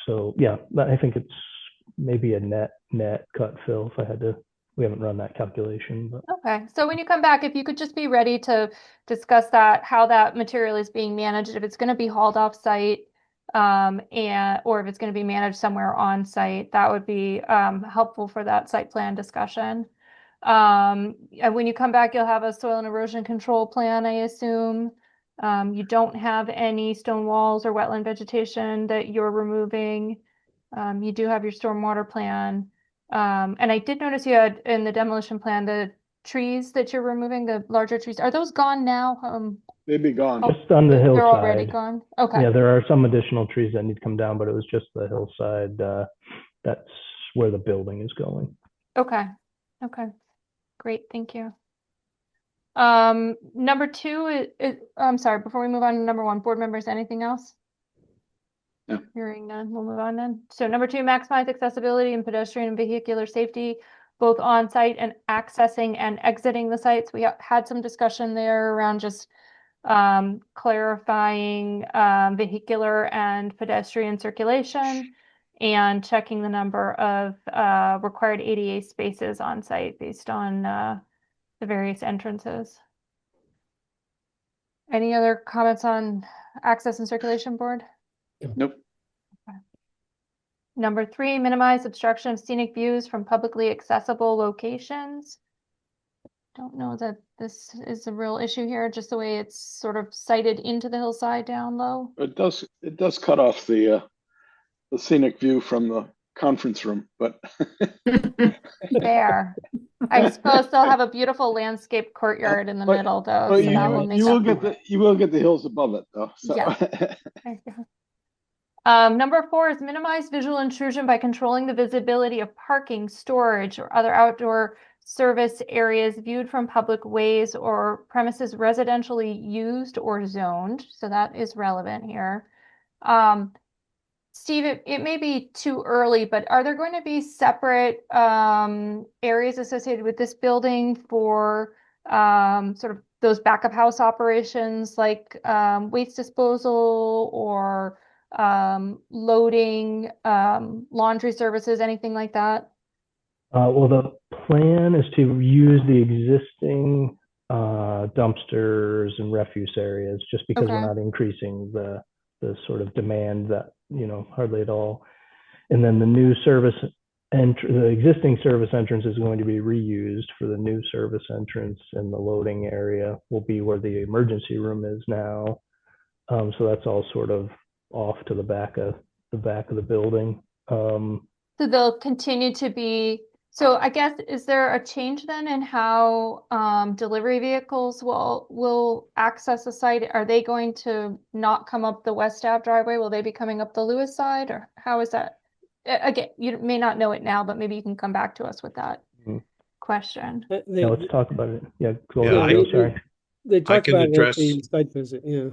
So yeah, I think it's maybe a net cut fill if I had to. We haven't run that calculation, but Okay, so when you come back, if you could just be ready to discuss that, how that material is being managed, if it's going to be hauled off site, or if it's going to be managed somewhere on site, that would be helpful for that site plan discussion. And when you come back, you'll have a soil and erosion control plan, I assume. You don't have any stone walls or wetland vegetation that you're removing. You do have your stormwater plan. And I did notice you had in the demolition plan, the trees that you're removing, the larger trees, are those gone now? They'd be gone. just on the hillside. They're already gone? Okay. Yeah, there are some additional trees that need to come down, but it was just the hillside. That's where the building is going. Okay. Okay. Great. Thank you. Number 2 I'm sorry, before we move on to number 1, board members, anything else? No. Hearing none, we'll move on then. So number 2, maximize accessibility and pedestrian and vehicular safety, both on site and accessing and exiting the sites. We had some discussion there around just clarifying vehicular and pedestrian circulation and checking the number of required ADA spaces on site based on the various entrances. Any other comments on access and circulation, board? Nope. Okay. Number 3, minimize obstruction of scenic views from publicly accessible locations. Don't know that this is a real issue here, just the way it's sort of sited into the hillside down low. It does cut off the scenic view from the conference room, but Fair. I suppose they'll have a beautiful landscape courtyard in the middle, though. But So that will make you will up get you will get the hills above it, though. So. Yeah. Number 4 is minimize visual intrusion by controlling the visibility of parking, storage, or other outdoor service areas viewed from public ways or premises residentially used or zoned. So that is relevant here. Steve, it may be too early, but are there going to be separate areas associated with this building for sort of those backup house operations like waste disposal or loading, laundry services, anything like that? Well, the plan is to use the existing dumpsters and refuse areas just because we're Okay. not increasing the sort of demand that, hardly at all. And then the existing service entrance is going to be reused for the new service entrance, and the loading area will be where the emergency room is now. So that's all sort of off to the back of the building. So they'll continue to be, so I guess, is there a change then in how delivery vehicles will access the site? Are they going to not come up the West Ave driveway? Will they be coming up the Lewis side, or how is that? Again, you may not know it now, but maybe you can come back to us with that question. Yeah, let's talk about it. Yeah, go Yeah, ahead, Joe, sorry. They I talked can about it at address, the site visit, yeah.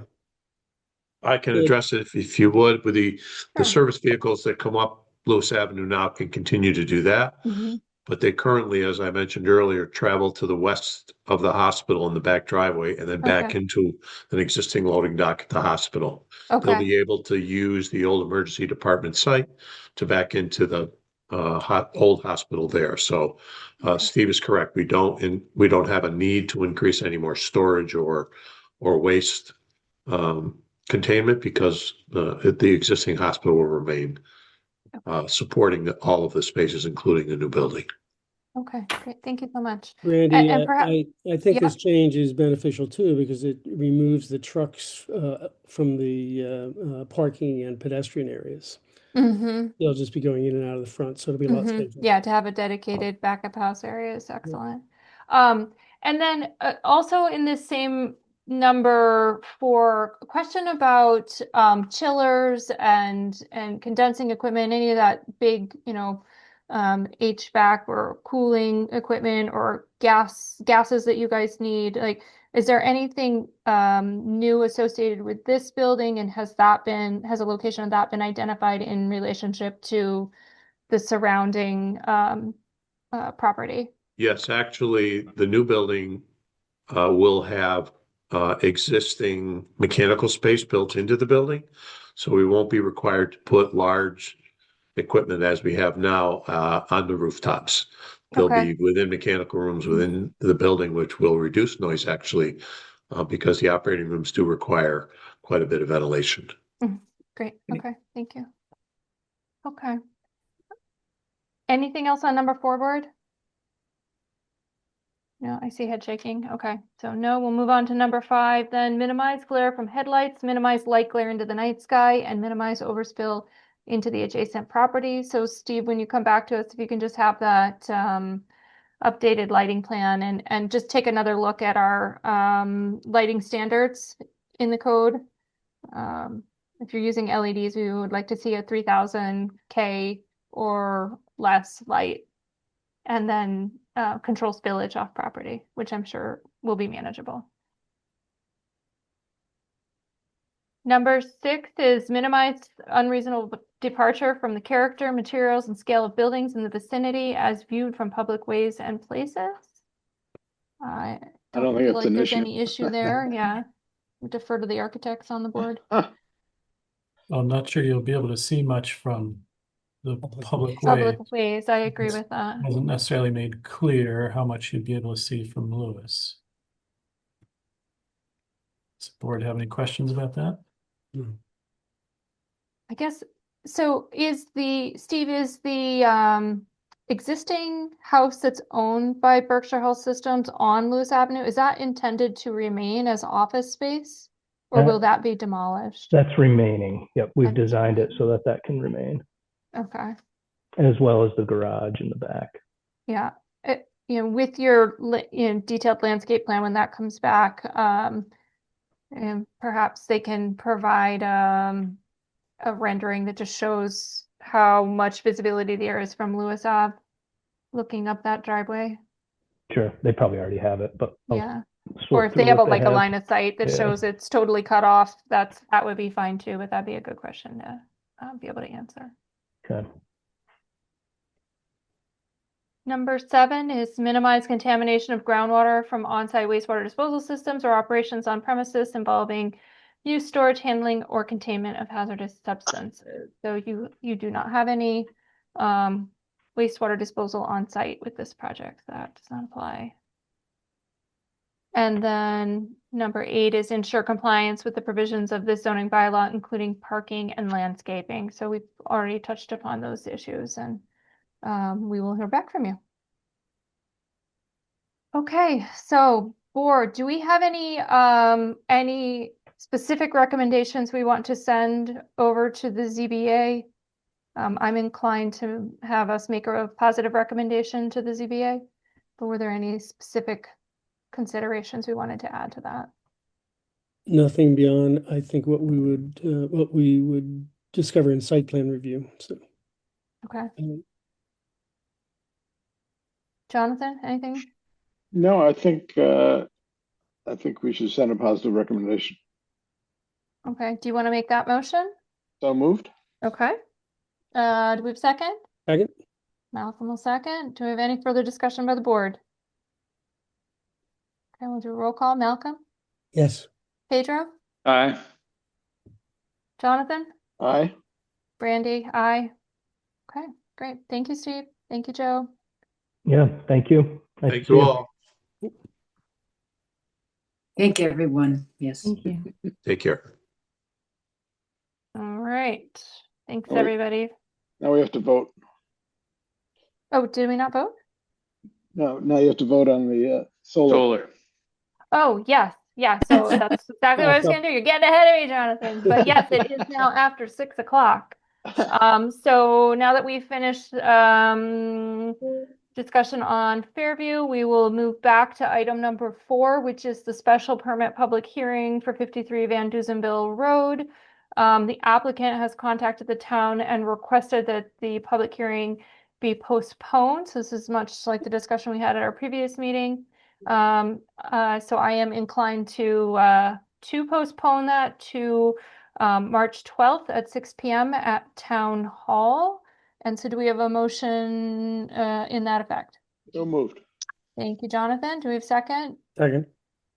I can Good. address it if you would, with the Sure. service vehicles that come up Lewis Avenue now can continue to do that. Mhm. But they currently, as I mentioned earlier, travel to the west of the hospital in the back driveway and then back Okay. into an existing loading dock at the hospital. They'll Okay. be able to use the old emergency department site to back into the old hospital there. So Okay. Steve is correct. We don't have a need to increase any more storage or waste containment because the existing hospital will remain supporting all of the spaces, including the new building. Okay, great. Thank you so much. Randy, And perhaps, I think yeah. this change is beneficial too, because it removes the trucks from the parking and pedestrian areas. Mm-hmm. They'll just be going in and out of the front, so it'll be a lot safer. Yeah, to have a dedicated backup house area is excellent. And then also in this same number for a question about chillers and condensing equipment, any of that big, HVAC or cooling equipment or gases that you guys need, like, is there anything new associated with this building, and has a location of that been identified in relationship to the surrounding property? Yes, actually, the new building will have existing mechanical space built into the building. So we won't be required to put large equipment as we have now on the rooftops. They'll Okay. be within mechanical rooms within the building, which will reduce noise actually, because the operating rooms do require quite a bit of ventilation. Great. Okay. Thank you. Okay. Anything else on number 4, board? No, I see head shaking. Okay. So no, we'll move on to number 5 then. Minimize glare from headlights, minimize light glare into the night sky, and minimize overspill into the adjacent property. So Steve, when you come back to us, if you can just have that updated lighting plan and just take another look at our lighting standards in the code. If you're using LEDs, we would like to see a 3000 K or less light, and then control spillage off property, which I'm sure will be manageable. Number 6 is minimize unreasonable departure from the character, materials, and scale of buildings in the vicinity as viewed from public ways and places. I don't think feel it's like an there's issue. any issue there. Yeah. We defer to the architects on the board. I'm not sure you'll be able to see much from the public way. Public ways, I agree with that. Wasn't necessarily made clear how much you'd be able to see from Lewis. Does the board have any questions about that? I guess, so Steve, is the existing house that's owned by Berkshire Health Systems on Lewis Avenue, is that intended to remain as office space, or will that be demolished? That's remaining. Yep, we've That's designed it so that can remain, Okay. as well as the garage in the back. Yeah. With your detailed landscape plan, when that comes back, and perhaps they can provide a rendering that just shows how much visibility there is from Lewis Ave looking up that driveway. Sure, they probably already have it, but I'll Yeah. Or sort if they through have what like a have. line of sight that Yeah. shows it's totally cut off, that would be fine too, but that'd be a good question to be able to answer. Okay. Number 7 is minimize contamination of groundwater from on-site wastewater disposal systems or operations on premises involving use, storage, handling, or containment of hazardous substances. So you do not have any wastewater disposal on site with this project. That does not apply. And then number 8 is ensure compliance with the provisions of this zoning bylaw, including parking and landscaping. So we've already touched upon those issues, and we will hear back from you. Okay, so board, do we have any specific recommendations we want to send over to the ZBA? I'm inclined to have us make a positive recommendation to the ZBA, but were there any specific considerations we wanted to add to that? Nothing beyond, I think, what we would discover in site plan review. So, Okay. Jonathan, anything? No, I think we should send a positive recommendation. Okay, do you want to make that motion? So moved. Okay. Do we have a second? Second. Malcolm will second. Do we have any further discussion by the board? Okay, we'll do a roll call. Malcolm? Yes. Pedro? Aye. Jonathan? Aye. Brandy? Aye. Okay, great. Thank you, Steve. Thank you, Joe. Yeah, thank you. Nice Thanks to see you you. all. Thank you, everyone. Yes. Thank you. Take care. All right. Thanks, All right. everybody. Now we have to vote. Oh, did we not vote? No, now you have to vote on the solar. Solar. Oh, yes. Yeah, so that's exactly what I was going to do. You're getting ahead of me, Jonathan. But yes, it is now after 6 o'clock. So now that we've finished discussion on Fairview, we will move back to item number 4, which is the special permit public hearing for 53 Van Duzenville Road. The applicant has contacted the town and requested that the public hearing be postponed. So this is much like the discussion we had at our previous meeting. So I am inclined to postpone that to March 12th at 6 p.m. at Town Hall. And so do we have a motion in that effect? So moved. Thank you, Jonathan. Do we have a second? Second.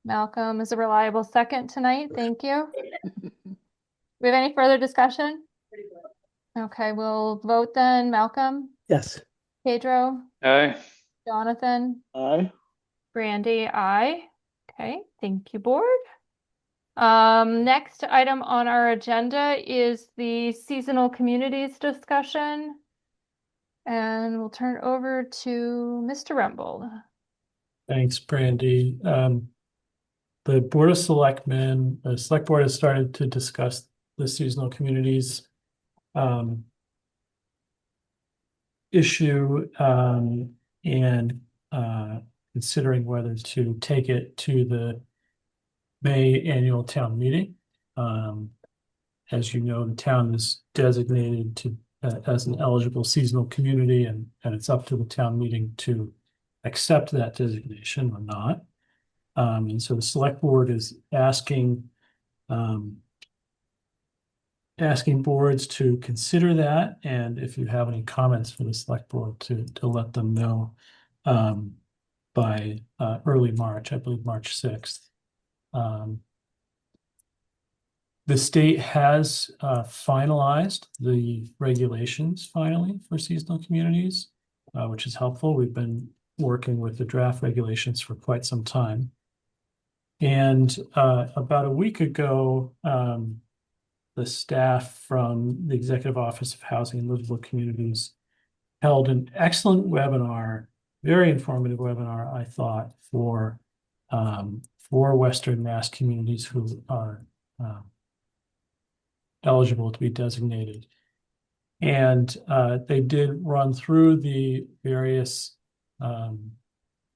Malcolm is a reliable second tonight. Thank you. Do we have any further discussion? Okay, we'll vote then. Malcolm? Yes. Pedro? Aye. Jonathan? Aye. Brandy? Aye. Okay, thank you, board. Next item on our agenda is the seasonal communities discussion. And we'll turn it over to Mr. Rumble. Thanks, Brandy. The Board of Selectmen, the Select Board has started to discuss the seasonal communities issue and considering whether to take it to the May annual town meeting. As you know, the town is designated to as an eligible seasonal community, and it's up to the town meeting to accept that designation or not. And so the select board is asking boards to consider that, and if you have any comments for the select board to let them know by early March, I believe March 6th. The state has finalized the regulations finally for seasonal communities, which is helpful. We've been working with the draft regulations for quite some time. And about a week ago, the staff from the Executive Office of Housing and Livable Communities held an excellent webinar, very informative webinar, I thought, for Western Mass communities who are eligible to be designated. And they did run through the various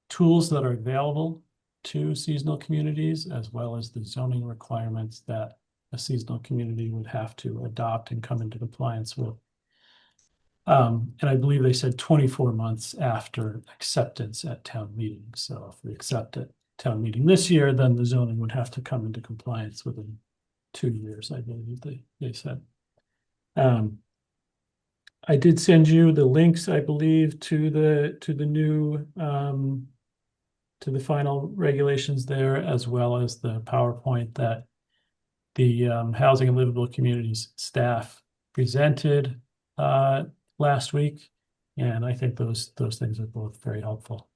tools that are available to seasonal communities, as well as the zoning requirements that a seasonal community would have to adopt and come into compliance with. And I believe they said 24 months after acceptance at town meeting. So if we accept it town meeting this year, then the zoning would have to come into compliance within 2 years, I believe they said. I did send you the links, I believe, to the new to the final regulations there, as well as the PowerPoint that the Housing and Livable Communities staff presented last week. And I think those things are both very helpful.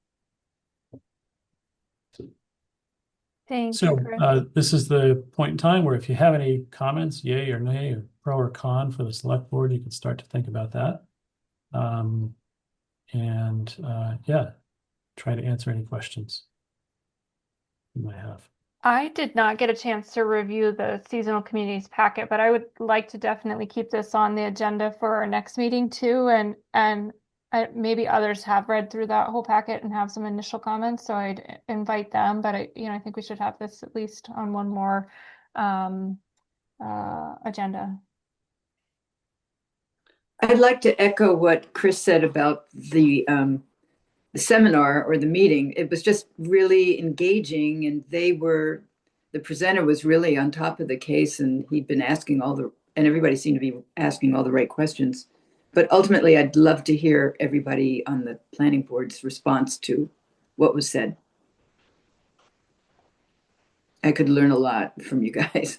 Thank you, So Chris. this is the point in time where if you have any comments, yay or nay, or pro or con for the select board, you can start to think about that. Yeah, try to answer any questions you might have. I did not get a chance to review the seasonal communities packet, but I would like to definitely keep this on the agenda for our next meeting too. And maybe others have read through that whole packet and have some initial comments, so I'd invite them. But I think we should have this at least on one more agenda. I'd like to echo what Chris said about the seminar or the meeting. It was just really engaging, and the presenter was really on top of the case, and he'd been asking and everybody seemed to be asking all the right questions. But ultimately, I'd love to hear everybody on the planning board's response to what was said. I could learn a lot from you guys.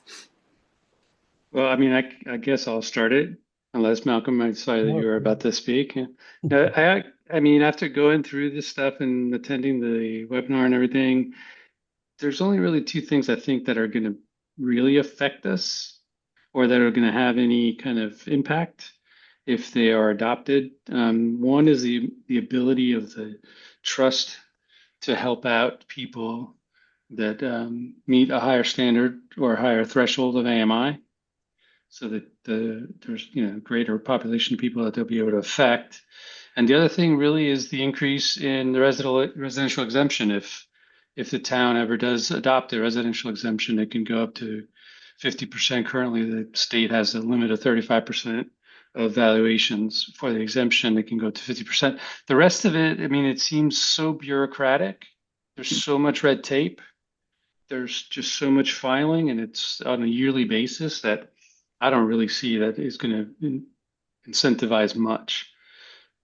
Well, I mean, I guess I'll start it unless Malcolm, I saw that you were about to speak. No, I mean, after going through this stuff and attending the webinar and everything, there's only really two things I think that are going to really affect us or that are going to have any kind of impact if they are adopted. One is the ability of the trust to help out people that meet a higher standard or higher threshold of AMI, so that there's greater population of people that they'll be able to affect. And the other thing really is the increase in the residential exemption. If the town ever does adopt a residential exemption, it can go up to 50%. Currently, the state has a limit of 35% of valuations for the exemption. It can go to 50%. The rest of it, I mean, it seems so bureaucratic. There's so much red tape. There's just so much filing, and it's on a yearly basis that I don't really see that it's going to incentivize much.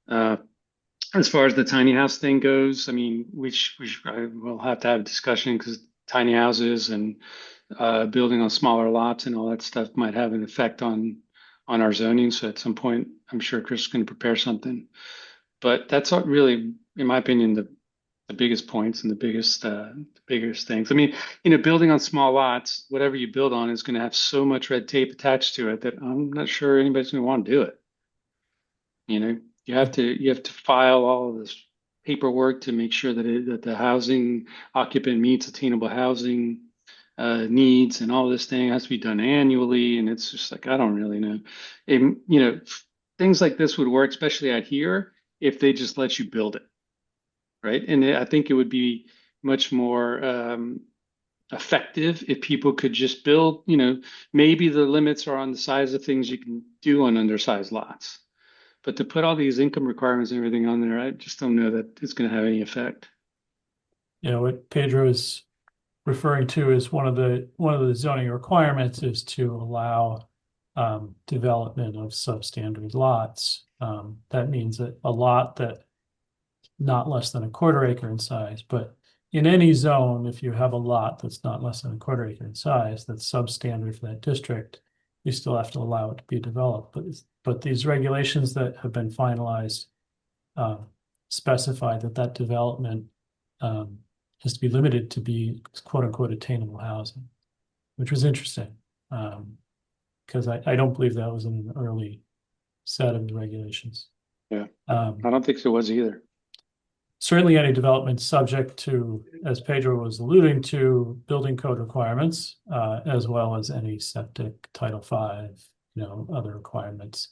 As far as the tiny house thing goes, I mean, we'll have to have a discussion because tiny houses and building on smaller lots and all that stuff might have an effect on our zoning. So at some point, I'm sure Chris is going to prepare something. But that's what really, in my opinion, the biggest points and the biggest things. I mean, building on small lots, whatever you build on is going to have so much red tape attached to it that I'm not sure anybody's going to want to do it. You have to file all of this paperwork to make sure that the housing occupant meets attainable housing needs, and all this thing has to be done annually. And it's just like, I don't really know. Things like this would work, especially out here, if they just let you build it. Right. And I think it would be much more effective if people could just build, maybe the limits are on the size of things you can do on undersized lots. But to put all these income requirements and everything on there, I just don't know that it's going to have any effect. What Pedro is referring to is one of the zoning requirements is to allow development of substandard lots. That means that a lot that not less than a quarter acre in size, but in any zone, if you have a lot that's not less than a quarter acre in size, that's substandard for that district, you still have to allow it to be developed. But these regulations that have been finalized specify that development has to be limited to be quote unquote attainable housing, which was interesting because I don't believe that was in an early set of the regulations. Yeah, I don't think so was either. Certainly any development subject to, as Pedro was alluding to, building code requirements, as well as any septic Title V, other requirements.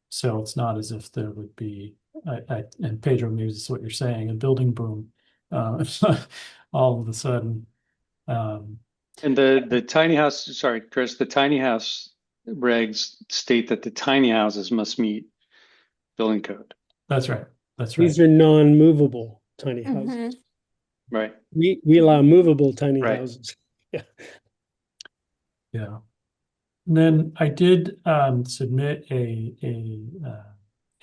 So it's not as if there would be, and Pedro, maybe this is what you're saying, a building boom all of a sudden. And the tiny house, sorry, Chris, the tiny house regs state that the tiny houses must meet building code. That's right. That's right. These are non-movable tiny Mhm. houses. Right. We allow movable tiny Right. houses. Yeah. Yeah. And then I did submit an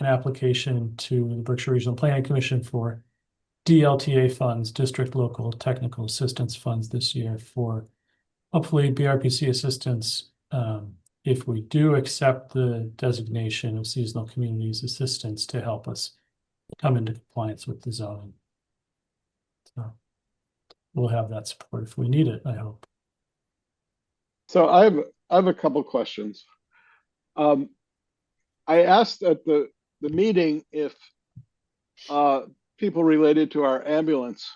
application to the Berkshire Regional Planning Commission for DLTA funds, District Local Technical Assistance Funds this year for hopefully BRPC assistance. If we do accept the designation of seasonal communities assistance to help us come into compliance with the zoning. So we'll have that support if we need it, I hope. So I have a couple questions. I asked at the meeting if people related to our ambulance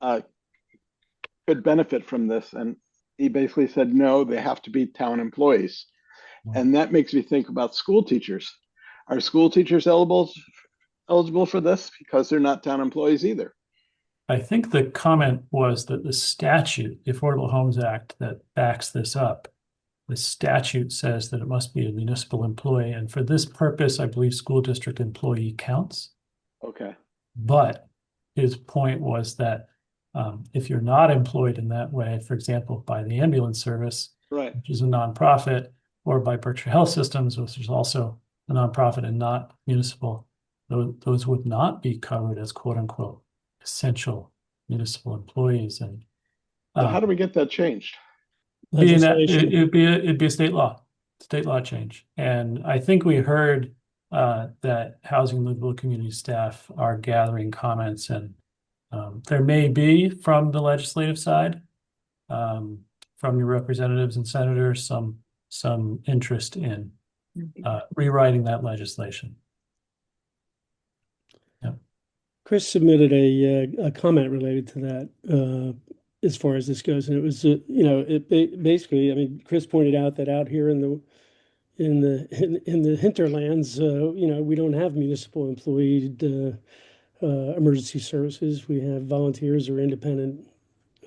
could benefit from this, and he basically said no, they have to be town employees. And that makes me think about school teachers. Are school teachers eligible for this because they're not town employees either? I think the comment was that the statute, the Affordable Homes Act that backs this up, the statute says that it must be a municipal employee. And for this purpose, I believe school district employee counts. Okay. But his point was that if you're not employed in that way, for example, by the ambulance service, Right. which is a nonprofit, or by Berkshire Health Systems, which is also a nonprofit and not municipal, those would not be covered as quote unquote essential municipal employees. And So how do we get that changed? Legislation. it'd be a state law change. And I think we heard that Housing and Livable Community staff are gathering comments, and there may be from the legislative side, from your representatives and senators, some interest in rewriting that legislation. Chris submitted a comment related to that as far as this goes, and it was basically, I mean, Chris pointed out that out here in the hinterlands, we don't have municipal employed emergency services. We have volunteers or independent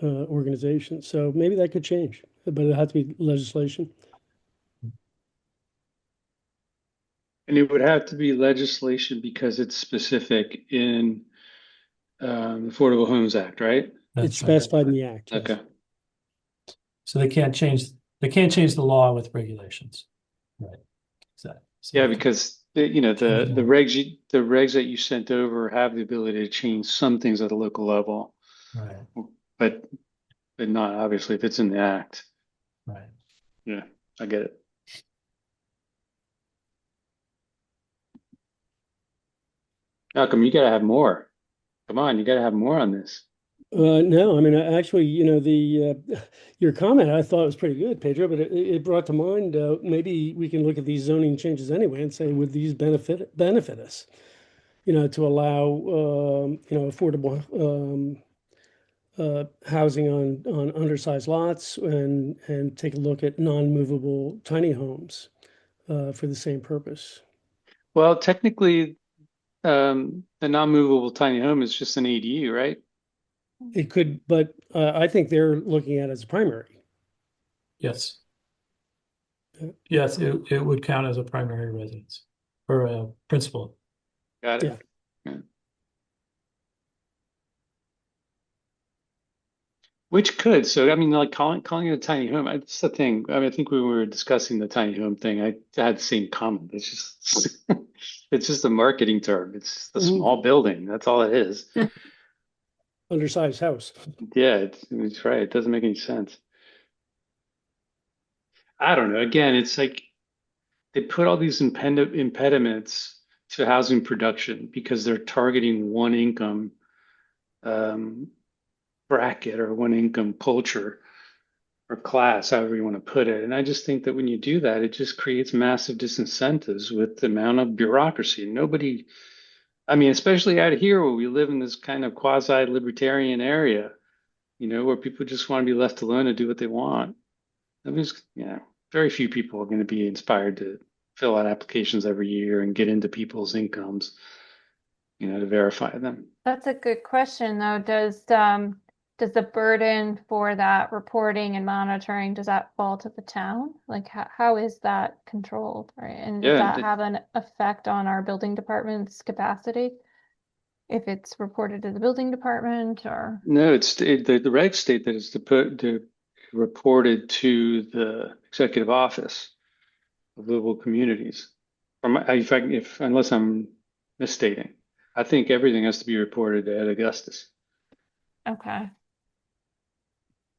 organizations. So maybe that could change, but it'll have to be legislation. And it would have to be legislation because it's specific in the Affordable Homes Act, right? It's specified in the act. Yes. Okay. So they can't change the law with regulations. Right. Exactly. So Yeah, because the regs that you sent over have the ability to change some things at a local level. Right. But not obviously if it's in the act. Right. Yeah, I get it. Malcolm, you gotta have more. Come on, you gotta have more on this. No, I mean, actually, your comment I thought was pretty good, Pedro, but it brought to mind maybe we can look at these zoning changes anyway and say, would these benefit us? To allow affordable housing on undersized lots and take a look at non-movable tiny homes for the same purpose. Well, technically, the non-movable tiny home is just an ADU, right? It could, but I think they're looking at it as a primary. Yes. Yes, it would count as a primary residence or a principal. Got it. Yeah. Which could, so I mean, like calling it a tiny home, that's the thing. I mean, I think when we were discussing the tiny home thing, I had the same comment. It's just, it's just a marketing term. It's just a small building. That's all it is. Undersized house. Yeah, it's right. It doesn't make any sense. I don't know. Again, it's like they put all these impediments to housing production because they're targeting one income bracket or one income culture or class, however you want to put it. And I just think that when you do that, it just creates massive disincentives with the amount of bureaucracy. Nobody, I mean, especially out here where we live in this kind of quasi-libertarian area, where people just want to be left alone to do what they want. That means, very few people are going to be inspired to fill out applications every year and get into people's incomes, to verify them. That's a good question, though. does the burden for that reporting and monitoring, does that fall to the town? Like how is that controlled, right? And does Yeah, that have an effect on our building department's capacity? If it's reported to the building department or? no, the regs state that it's to reported to the executive office of livable communities. If unless I'm misstating, I think everything has to be reported to Ed Augustus. Okay.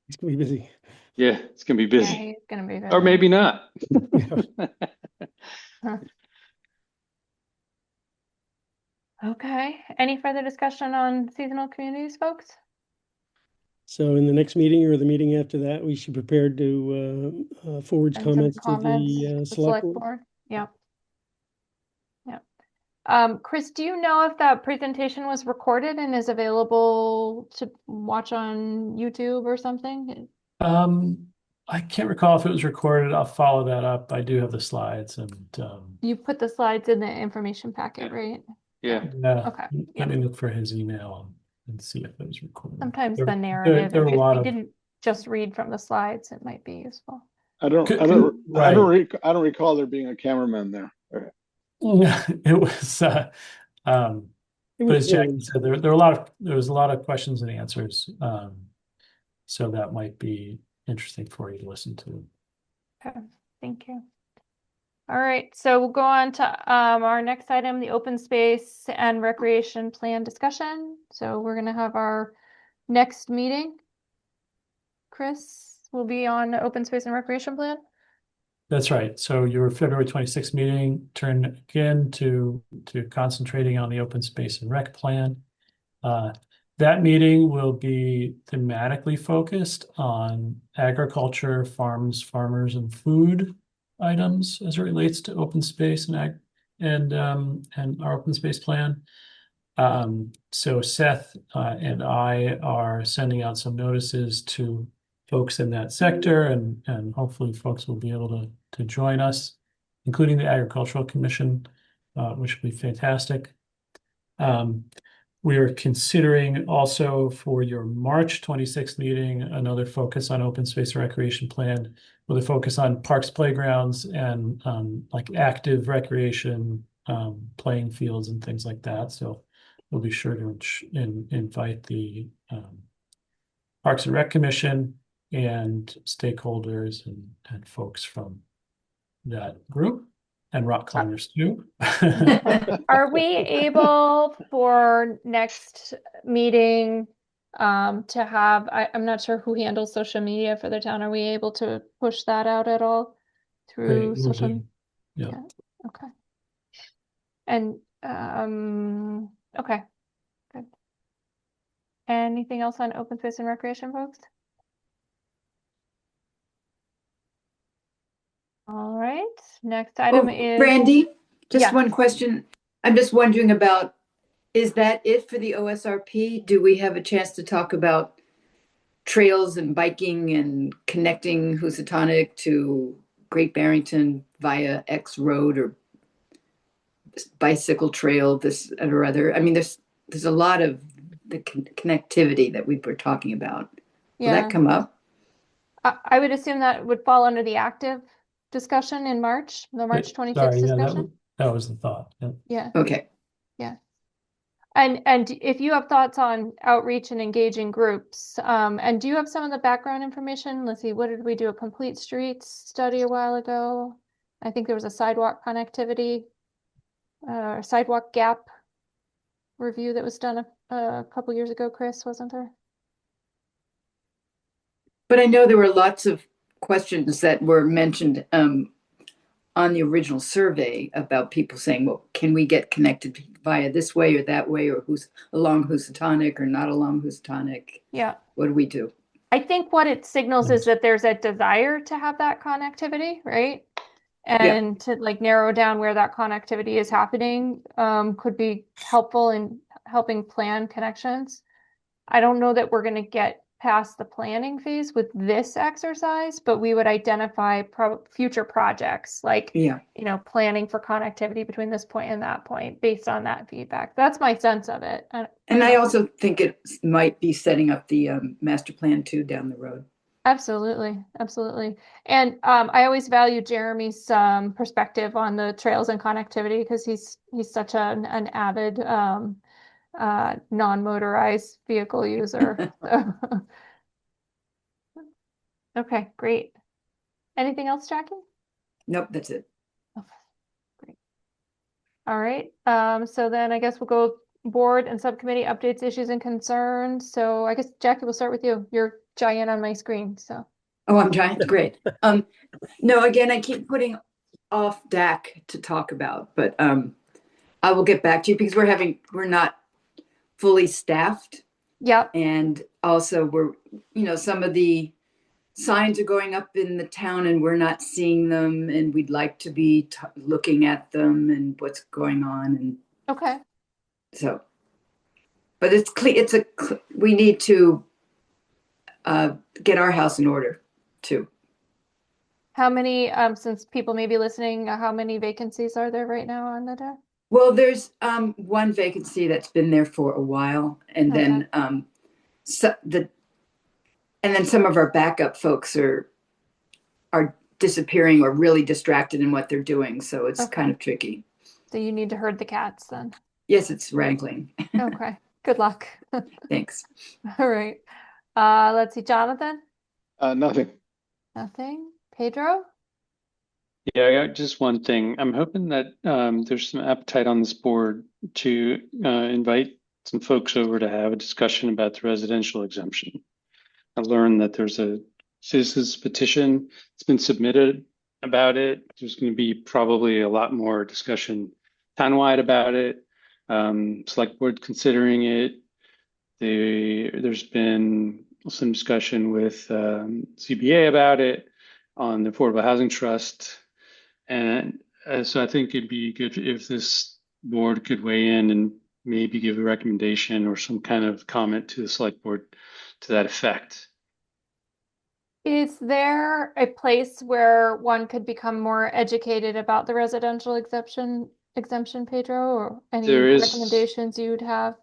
He's gonna be busy. Yeah, it's gonna be Yeah, busy, he's gonna be or busy. maybe not. Huh. Okay. Any further discussion on seasonal communities, folks? So in the next meeting or the meeting after that, we should prepare to forward And some comments to comments, the the select board. board. Yep. Yep. Chris, do you know if that presentation was recorded and is available to watch on YouTube or something? I can't recall if it was recorded. I'll follow that up. I do have the slides and You put the slides in the information packet, right? Yeah. yeah, Okay. let me look for his email and see if it was recorded. Sometimes There- the there- narrative, there are a if lot you of didn't just read from the slides, it might be useful. I don't recall there being a cameraman there. it was It but was as Jackie filmed. said, there was a lot of questions and answers. So that might be interesting for you to listen to. Okay, thank you. All right, so we'll go on to our next item, the open space and recreation plan discussion. So we're gonna have our next meeting. Chris will be on open space and recreation plan. That's right. So your February 26th meeting turned again to concentrating on the open space and rec plan. That meeting will be thematically focused on agriculture, farms, farmers, and food items as it relates to open space and our open space plan. So Seth and I are sending out some notices to folks in that sector, and hopefully folks will be able to join us, including the Agricultural Commission, which will be fantastic. We are considering also for your March 26th meeting, another focus on open space and recreation plan with a focus on parks, playgrounds, and like active recreation, playing fields and things like that. So we'll be sure to invite the Parks and Rec Commission and stakeholders and folks from that group. And rock climbers too. Are we able for next meeting to have, I'm not sure who handles social media for the town. Are we able to push that out at all through Will social? do. Yeah. Okay. And okay, good. Anything else on open space and recreation, folks? All right, next item is Brandy, just Yeah. one question. I'm just wondering about, is that it for the OSRP? Do we have a chance to talk about trails and biking and connecting Housatonic to Great Barrington via X Road or bicycle trail, this or other? I mean, there's a lot of the connectivity that we were talking about. Will Yeah. that come up? I would assume that would fall under the active discussion in March, the March 26th Sorry, yeah, discussion. that was the thought. Yeah. Yeah. Okay. Yeah. And if you have thoughts on outreach and engaging groups, and do you have some of the background information? Let's see, what did we do? A complete streets study a while ago. I think there was a sidewalk connectivity, sidewalk gap review that was done a couple years ago, Chris, wasn't there? But I know there were lots of questions that were mentioned on the original survey about people saying, well, can we get connected via this way or that way, or who's along Housatonic or not along Housatonic? Yeah. What do we do? I think what it signals is that there's a desire to have that connectivity, right? And to like narrow down where that connectivity is happening could be helpful in helping plan connections. I don't know that we're going to get past the planning phase with this exercise, but we would identify future projects, like, Yeah. Planning for connectivity between this point and that point based on that feedback. That's my sense of it. And I also think it might be setting up the master plan too down the road. Absolutely, absolutely. And I always value Jeremy's perspective on the trails and connectivity, because he's such an avid non-motorized vehicle user. So. Okay, great. Anything else, Jackie? Nope, that's it. Great. All right. So then I guess we'll go board and subcommittee updates, issues, and concerns. So I guess Jackie, we'll start with you. You're giant on my screen, so. Oh, I'm giant. Great. No, again, I keep putting off DAC to talk about, but I will get back to you because we're not fully staffed. Yep. And also we're, some of the signs are going up in the town and we're not seeing them, and we'd like to be looking at them and what's going on. And okay. So, but it's clear, we need to get our house in order too. How many, since people may be listening, how many vacancies are there right now on the deck? Well, there's one vacancy that's been there for a while, and then and then some of our backup folks are disappearing or really distracted in what they're doing, so it's kind of tricky. So you need to herd the cats then? Yes, it's wrangling. Okay, good luck. Thanks. All right. Let's see, Jonathan? Nothing. Nothing. Pedro? Yeah, I got just one thing. I'm hoping that there's some appetite on this board to invite some folks over to have a discussion about the residential exemption. I learned that there's a citizens petition that's been submitted about it. There's going to be probably a lot more discussion townwide about it. Select board considering it. There's been some discussion with CBA about it on the Affordable Housing Trust. And so I think it'd be good if this board could weigh in and maybe give a recommendation or some kind of comment to the select board to that effect. Is there a place where one could become more educated about the residential exemption, Pedro, or any recommendations you'd have?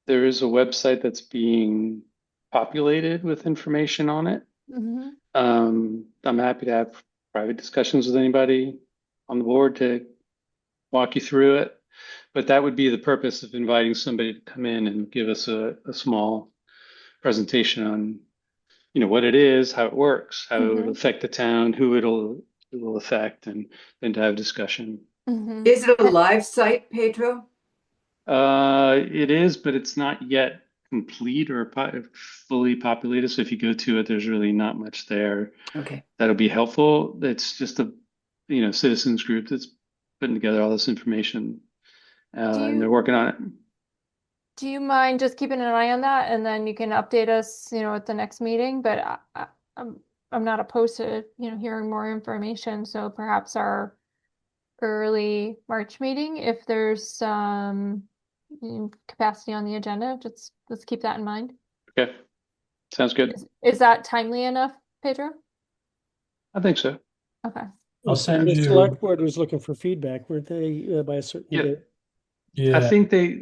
There is a website that's being populated with information on it. Mm-hmm. I'm happy to have private discussions with anybody on the board to walk you through it. But that would be the purpose of inviting somebody to come in and give us a small presentation on, what it is, how it works, how it will affect the town, who it will affect, and then to have discussion. Mm-hmm. Is it a live site, Pedro? It is, but it's not yet complete or fully populated. So if you go to it, there's really not much there. Okay. That'll be helpful. It's just a, citizens group that's putting together all this information, and they're working on it. Do you mind just keeping an eye on that, and then you can update us, at the next meeting? But I'm not opposed to, hearing more information. So perhaps our early March meeting, if there's some capacity on the agenda, let's keep that in mind. Okay, sounds good. Is that timely enough, Pedro? I think so. Okay. I'll send the you. select board was looking for feedback, weren't they, by a certain date? Yeah. I think they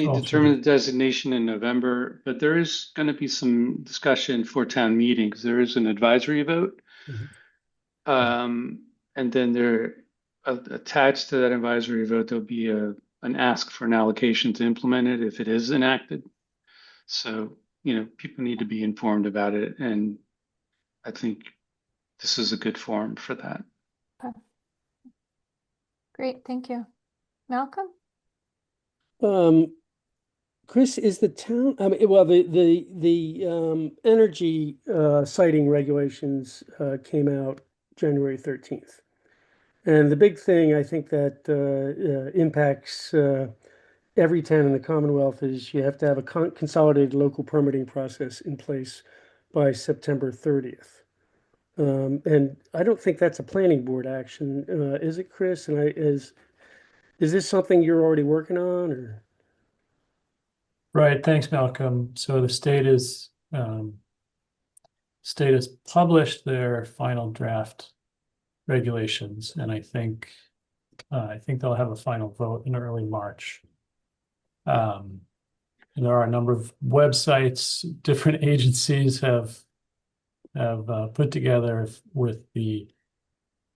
Oh, determined the designation in November, but there is going to be some discussion for town meeting because there is an advisory vote. And then there, attached to that advisory vote, there'll be an ask for an allocation to implement it if it is enacted. So, people need to be informed about it, and I think this is a good forum for that. Okay. Great, thank you. Malcolm? Chris, is the town, the energy siting regulations came out January 13th. And the big thing I think that impacts every town in the Commonwealth is you have to have a consolidated local permitting process in place by September 30th. And I don't think that's a planning board action, is it, Chris? And is this something you're already working on, or? Right. Thanks, Malcolm. So the state is state has published their final draft regulations, and I think they'll have a final vote in early March. And there are a number of websites different agencies have put together with the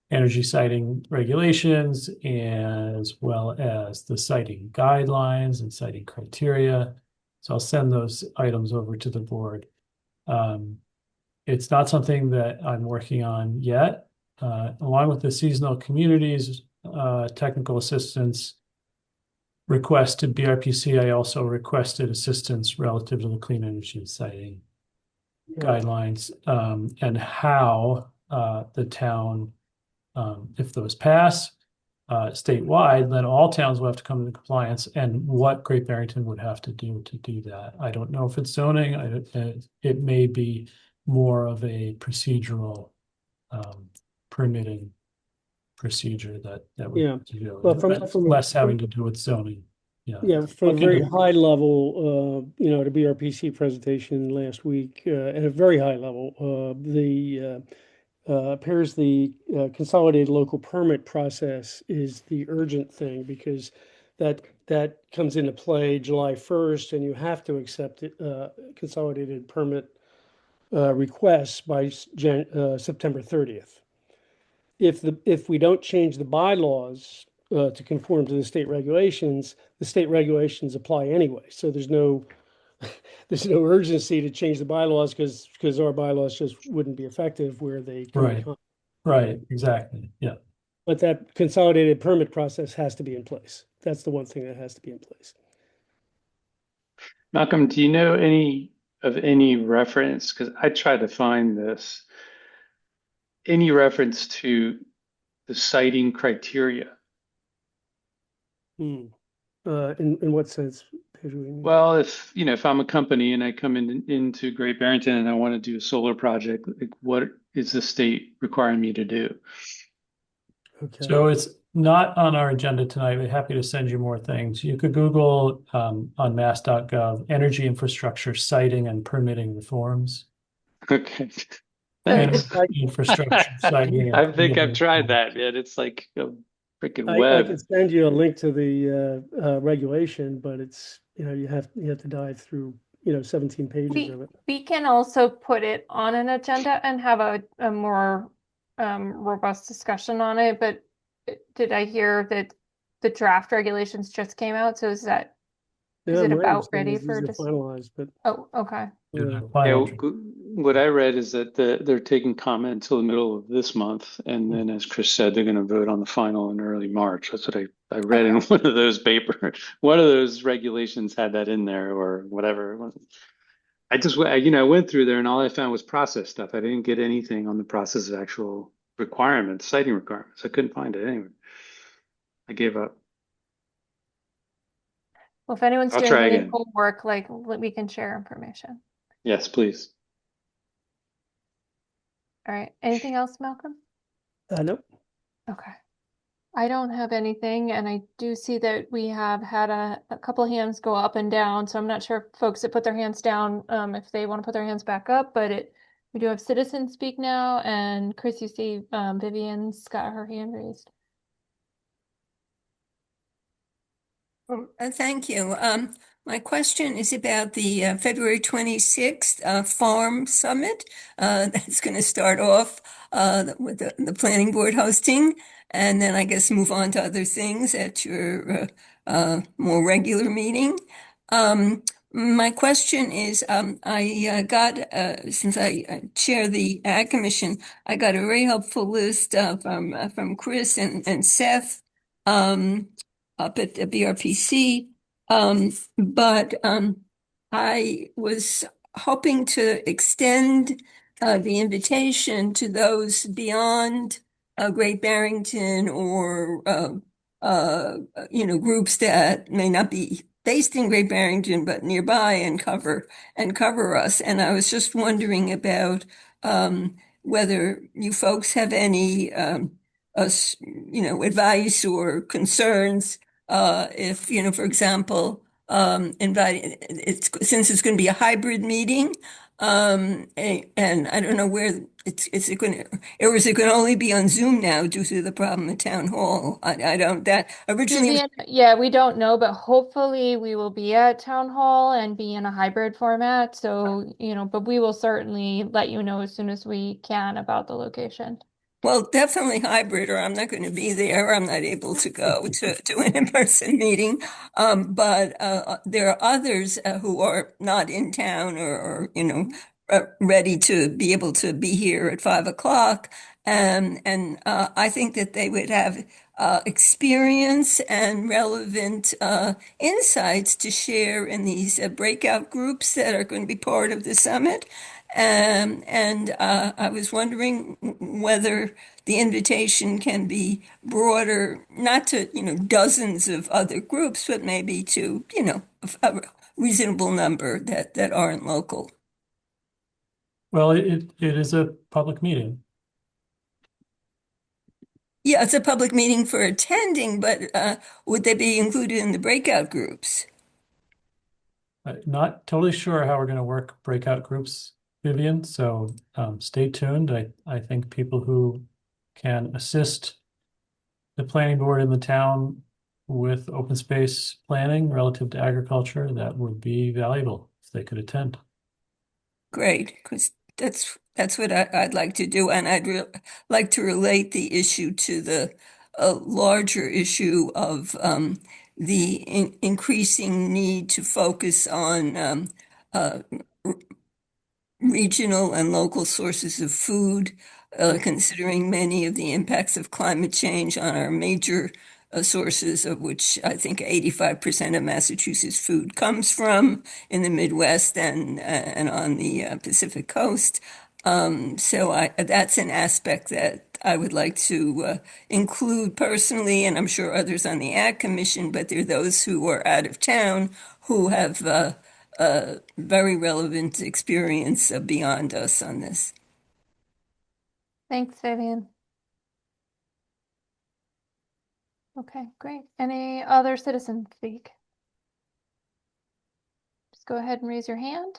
energy siting regulations, as well as the siting guidelines and siting criteria. So I'll send those items over to the board. It's not something that I'm working on yet. Along with the seasonal communities technical assistance request to BRPC, I also requested assistance relative to the clean energy siting guidelines, and how the town, if those pass statewide, then all towns will have to come into compliance, and what Great Barrington would have to do that. I don't know if it's zoning. It may be more of a procedural permitting procedure that we have to do. Well, less having to do with zoning. Yeah, from a very high level, the BRPC presentation last week, at a very high level, appears the consolidated local permit process is the urgent thing, because that comes into play July 1st, and you have to accept consolidated permit requests by September 30th. If we don't change the bylaws to conform to the state regulations apply anyway. So there's no urgency to change the bylaws, because our bylaws just wouldn't be effective where they come. Right, exactly. Yeah. But that consolidated permit process has to be in place. That's the one thing that has to be in place. Malcolm, do you know any reference? Because I tried to find this. Any reference to the siting criteria? In what sense? Well, if I'm a company and I come into Great Barrington and I want to do a solar project, like, what is the state requiring me to do? Okay. So it's not on our agenda tonight. We're happy to send you more things. You could Google on mass.gov energy infrastructure siting and permitting reforms. Okay. Thanks. Infrastructure siting. I think I've tried that, man. It's like a freaking web. I can send you a link to the regulation, but it's you have to dive through 17 pages of it. We can also put it on an agenda and have a more robust discussion on it. But did I hear that the draft regulations just came out? So is it about ready for just finalized? But oh, okay. What I read is that they're taking comment until the middle of this month, and then, as Chris said, they're going to vote on the final in early March. That's what I read in one of those papers. One of those regulations had that in there, or whatever. I went through there, and all I found was process stuff. I didn't get anything on the process of actual requirements, siting requirements. I couldn't find it anyway. I gave up. Well, if anyone's I'll doing try any again. homework, we can share information. Yes, please. All right. Anything else, Malcolm? Nope. Okay. I don't have anything, and I do see that we have had a couple hands go up and down, so I'm not sure if folks that put their hands down, if they want to put their hands back up, but we do have citizens speak now, and Chris, you see Vivian's got her hand raised. Thank you. My question is about the February 26th Farm Summit. That's going to start off with the planning board hosting, and then I guess move on to other things at your more regular meeting. My question is, I got, since I chair the Ag Commission, I got a very helpful list from Chris and Seth up at the BRPC. But I was hoping to extend the invitation to those beyond Great Barrington, or groups that may not be based in Great Barrington but nearby and cover us. And I was just wondering about whether you folks have any advice or concerns. If, for example, since it's going to be a hybrid meeting, And I don't know where is it going to, or is it going to only be on Zoom now due to the problem at town hall? I don't, that originally Vivian, yeah, we don't know, but hopefully we will be at town hall and be in a hybrid format. So, but we will certainly let you know as soon as we can about the location. well, definitely hybrid, or I'm not going to be there. Or I'm not able to go to an in-person meeting. But there are others who are not in town or ready to be able to be here at 5 o'clock. And I think that they would have experience and relevant insights to share in these breakout groups that are going to be part of the summit. And I was wondering whether the invitation can be broader, not to, dozens of other groups, but maybe to, a reasonable number that aren't local. Well, it is a public meeting. Yeah, it's a public meeting for attending, but would they be included in the breakout groups? Not totally sure how we're going to work breakout groups, Vivian. So stay tuned. I think people who can assist the planning board in the town with open space planning relative to agriculture, that would be valuable if they could attend. Great, because that's what I'd like to do, and I'd like to relate the issue to the larger issue of the increasing need to focus on uh, regional and local sources of food, considering many of the impacts of climate change on our major sources, of which I think 85% of Massachusetts food comes from in the Midwest and on the Pacific Coast. So that's an aspect that I would like to include personally, and I'm sure others on the Ag Commission, but there are those who are out of town who have very relevant experience beyond us on this. Thanks, Vivian. Okay, great. Any other citizens speak? Just go ahead and raise your hand.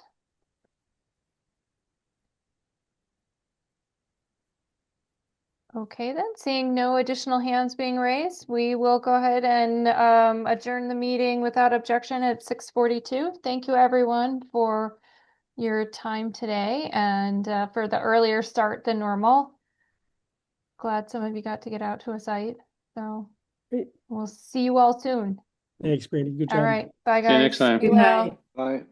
Okay, then, seeing no additional hands being raised, we will go ahead and adjourn the meeting without objection at 6:42. Thank you, everyone, for your time today and for the earlier start than normal. Glad some of you got to get out to a site. So Great. we'll see you all soon. Thanks, Brandy. Good job. All right, bye, guys. See you next time. Be Good well. night. Bye.